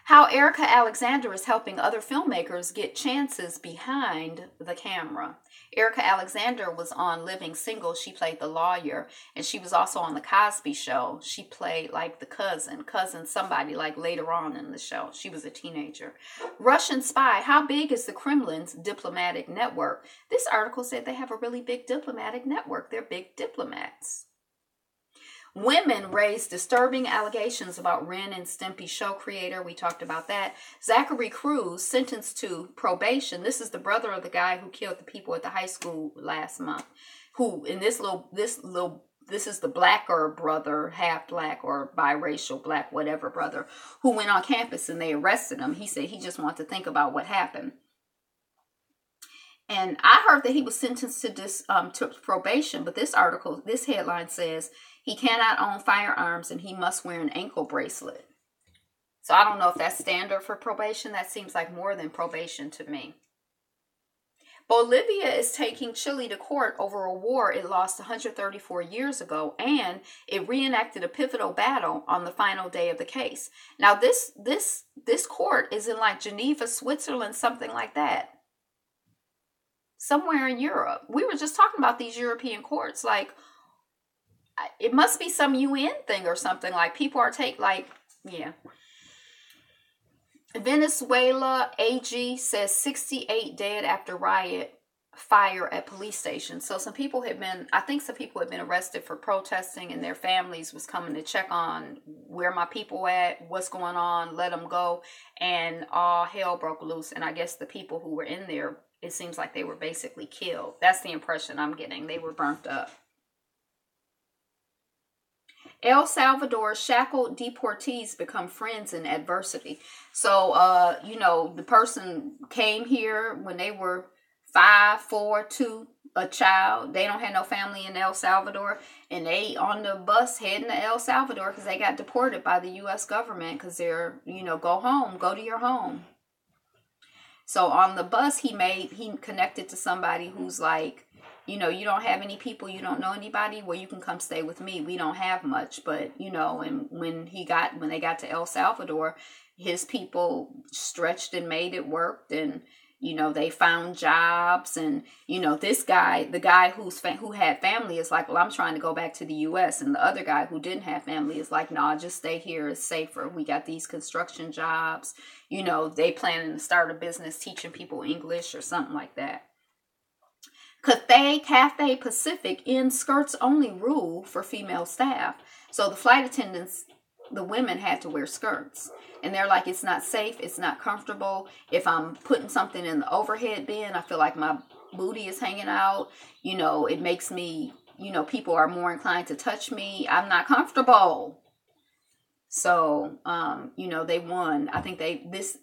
How Erica Alexander is helping other filmmakers get chances behind the camera. Erica Alexander was on Living Single. She played the lawyer. And she was also on The Cosby Show. She played like the cousin somebody like later on in the show. She was a teenager. Russian spy. How big is the Kremlin's diplomatic network? This article said they have a really big diplomatic network. They're big diplomats. Women raised disturbing allegations about Ren and Stimpy show creator. We talked about that. Zachary Cruz sentenced to probation. This is the brother of the guy who killed the people at the high school last month. Who in this is the blacker brother, half black or biracial black, whatever brother, who went on campus and they arrested him. He said he just wanted to think about what happened. And I heard that he was sentenced to probation, but this headline says he cannot own firearms and he must wear an ankle bracelet. So I don't know if that's standard for probation. That seems like more than probation to me. Bolivia is taking Chile to court over a war it lost 134 years ago, and it reenacted a pivotal battle on the final day of the case. Now this court is in like Geneva, Switzerland, something like that. Somewhere in Europe. We were just talking about these European courts. Like, it must be some UN thing or something. Like, people are yeah. Venezuela AG says 68 dead after riot fire at police stations. So some people had been, I think some people had been arrested for protesting, and their families was coming to check on where my people at, what's going on, let them go, and all hell broke loose. And I guess the people who were in there, it seems like they were basically killed. That's the impression I'm getting. They were burnt up. El Salvador's shackled deportees become friends in adversity. So, you know, the person came here when they were 5, 4, 2, a child. They don't have no family in El Salvador, and they on the bus heading to El Salvador because they got deported by the U.S. government because they're, you know, go home, go to your home. So on the bus, he connected to somebody who's like, you know, you don't have any people, you don't know anybody, well, you can come stay with me. We don't have much, but, you know, and when they got to El Salvador, his people stretched and made it work, and, you know, they found jobs. And, you know, this guy, the guy who had family is like, well, I'm trying to go back to the U.S. And the other guy who didn't have family is like, nah, just stay here. It's safer. We got these construction jobs. You know, they planning to start a business teaching people English or something like that. Cathay Pacific ends skirts only rule for female staff. So the flight attendants, the women had to wear skirts. And they're like, it's not safe, it's not comfortable. If I'm putting something in the overhead bin, I feel like my booty is hanging out. You know, it makes me, you know, people are more inclined to touch me. I'm not comfortable. So, you know, they won. I think this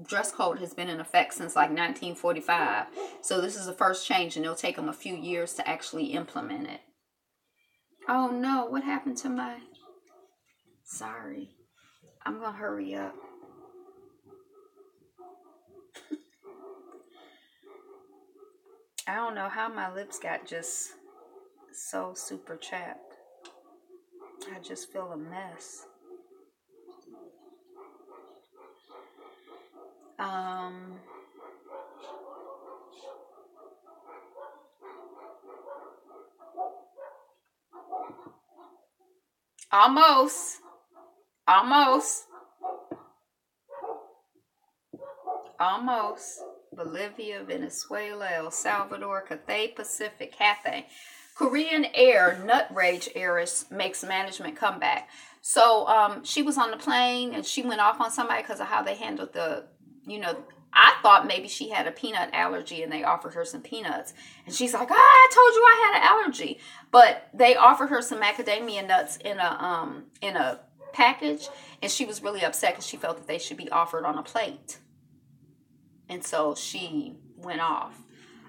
dress code has been in effect since like 1945. So this is the first change, and it'll take them a few years to actually implement it. Oh no, what happened to my, sorry. I'm going to hurry up. I don't know how my lips got just so super chapped. I just feel a mess. Almost. Bolivia, Venezuela, El Salvador, Cathay Pacific, Cathay. Korean Air nut rage heiress makes management comeback. So she was on the plane and she went off on somebody because of how they handled the, you know, I thought maybe she had a peanut allergy and they offered her some peanuts. And she's like, I told you I had an allergy. But they offered her some macadamia nuts in a package, and she was really upset because she felt that they should be offered on a plate. And so she went off.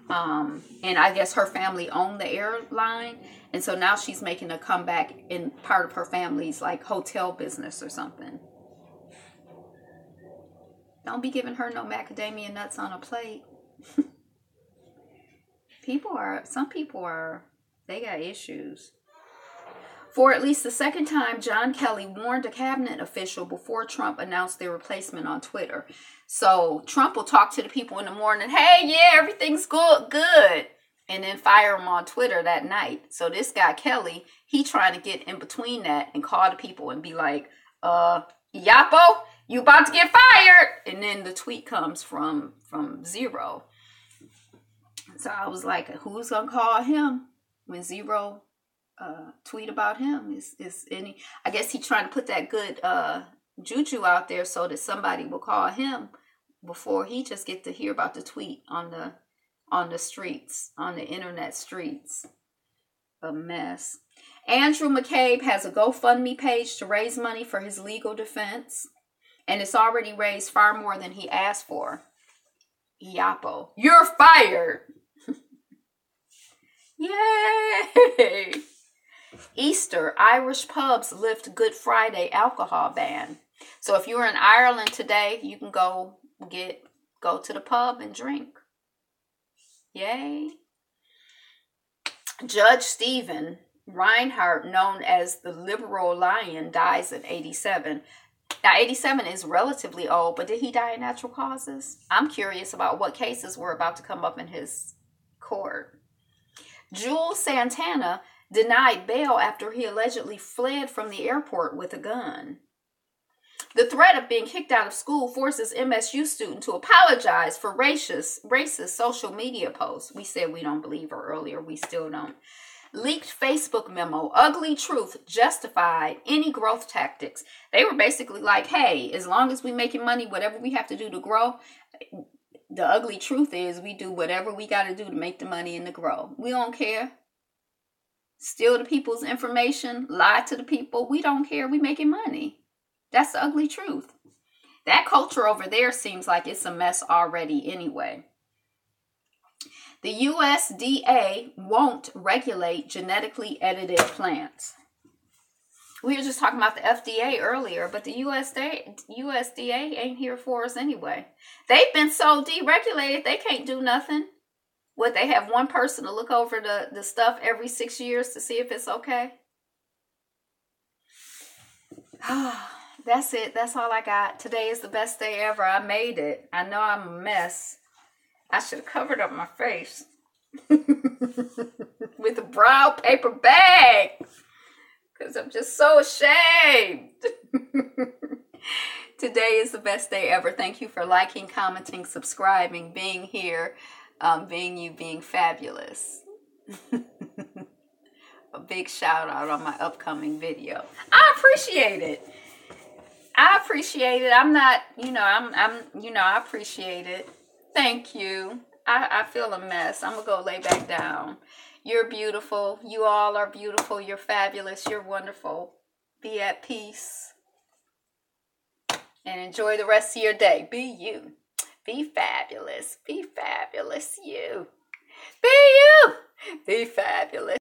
And I guess her family owned the airline. And so now she's making a comeback in part of her family's like hotel business or something. Don't be giving her no macadamia nuts on a plate. Some people are, they got issues. For at least the second time, John Kelly warned a cabinet official before Trump announced their replacement on Twitter. So Trump will talk to the people in the morning, hey, yeah, everything's good. And then fire them on Twitter that night. So this guy, Kelly, he trying to get in between that and call the people and be like, Yapo, you about to get fired. And then the tweet comes from Zero. So I was like, who's going to call him when Zero tweet about him? Is any, I guess he's trying to put that good juju out there so that somebody will call him before he just get to hear about the tweet on the streets, on the internet streets. A mess. Andrew McCabe has a GoFundMe page to raise money for his legal defense, and it's already raised far more than he asked for. Yapo, you're fired. Yay! Easter, Irish pubs lift Good Friday alcohol ban. So if you're in Ireland today, you can go to the pub and drink. Yay. Judge Stephen Reinhardt, known as the Liberal Lion, dies at 87. Now, 87 is relatively old, but did he die of natural causes? I'm curious about what cases were about to come up in his court. Jules Santana denied bail after he allegedly fled from the airport with a gun. The threat of being kicked out of school forces MSU student to apologize for racist social media posts. We said we don't believe her earlier. We still don't. Leaked Facebook memo, ugly truth justified any growth tactics. They were basically like, hey, as long as we making money, whatever we have to do to grow, the ugly truth is we do whatever we got to do to make the money and to grow. We don't care. Steal the people's information, lie to the people. We don't care. We making money. That's the ugly truth. That culture over there seems like it's a mess already anyway. The USDA won't regulate genetically edited plants. We were just talking about the FDA earlier, but the USDA ain't here for us anyway. They've been so deregulated, they can't do nothing. Would they have one person to look over the stuff every 6 years to see if it's okay? That's it. That's all I got. Today is the best day ever. I made it. I know I'm a mess. I should have covered up my face with a brown paper bag because I'm just so ashamed. Today is the best day ever. Thank you for liking, commenting, subscribing, being here, being you, being fabulous. A big shout out on my upcoming video. I appreciate it. I appreciate it. I'm not, I appreciate it. Thank you. I feel a mess. I'm going to go lay back down. You're beautiful. You all are beautiful. You're fabulous. You're wonderful. Be at peace. And enjoy the rest of your day. Be you. Be fabulous. Be fabulous. You. Be you. Be fabulous.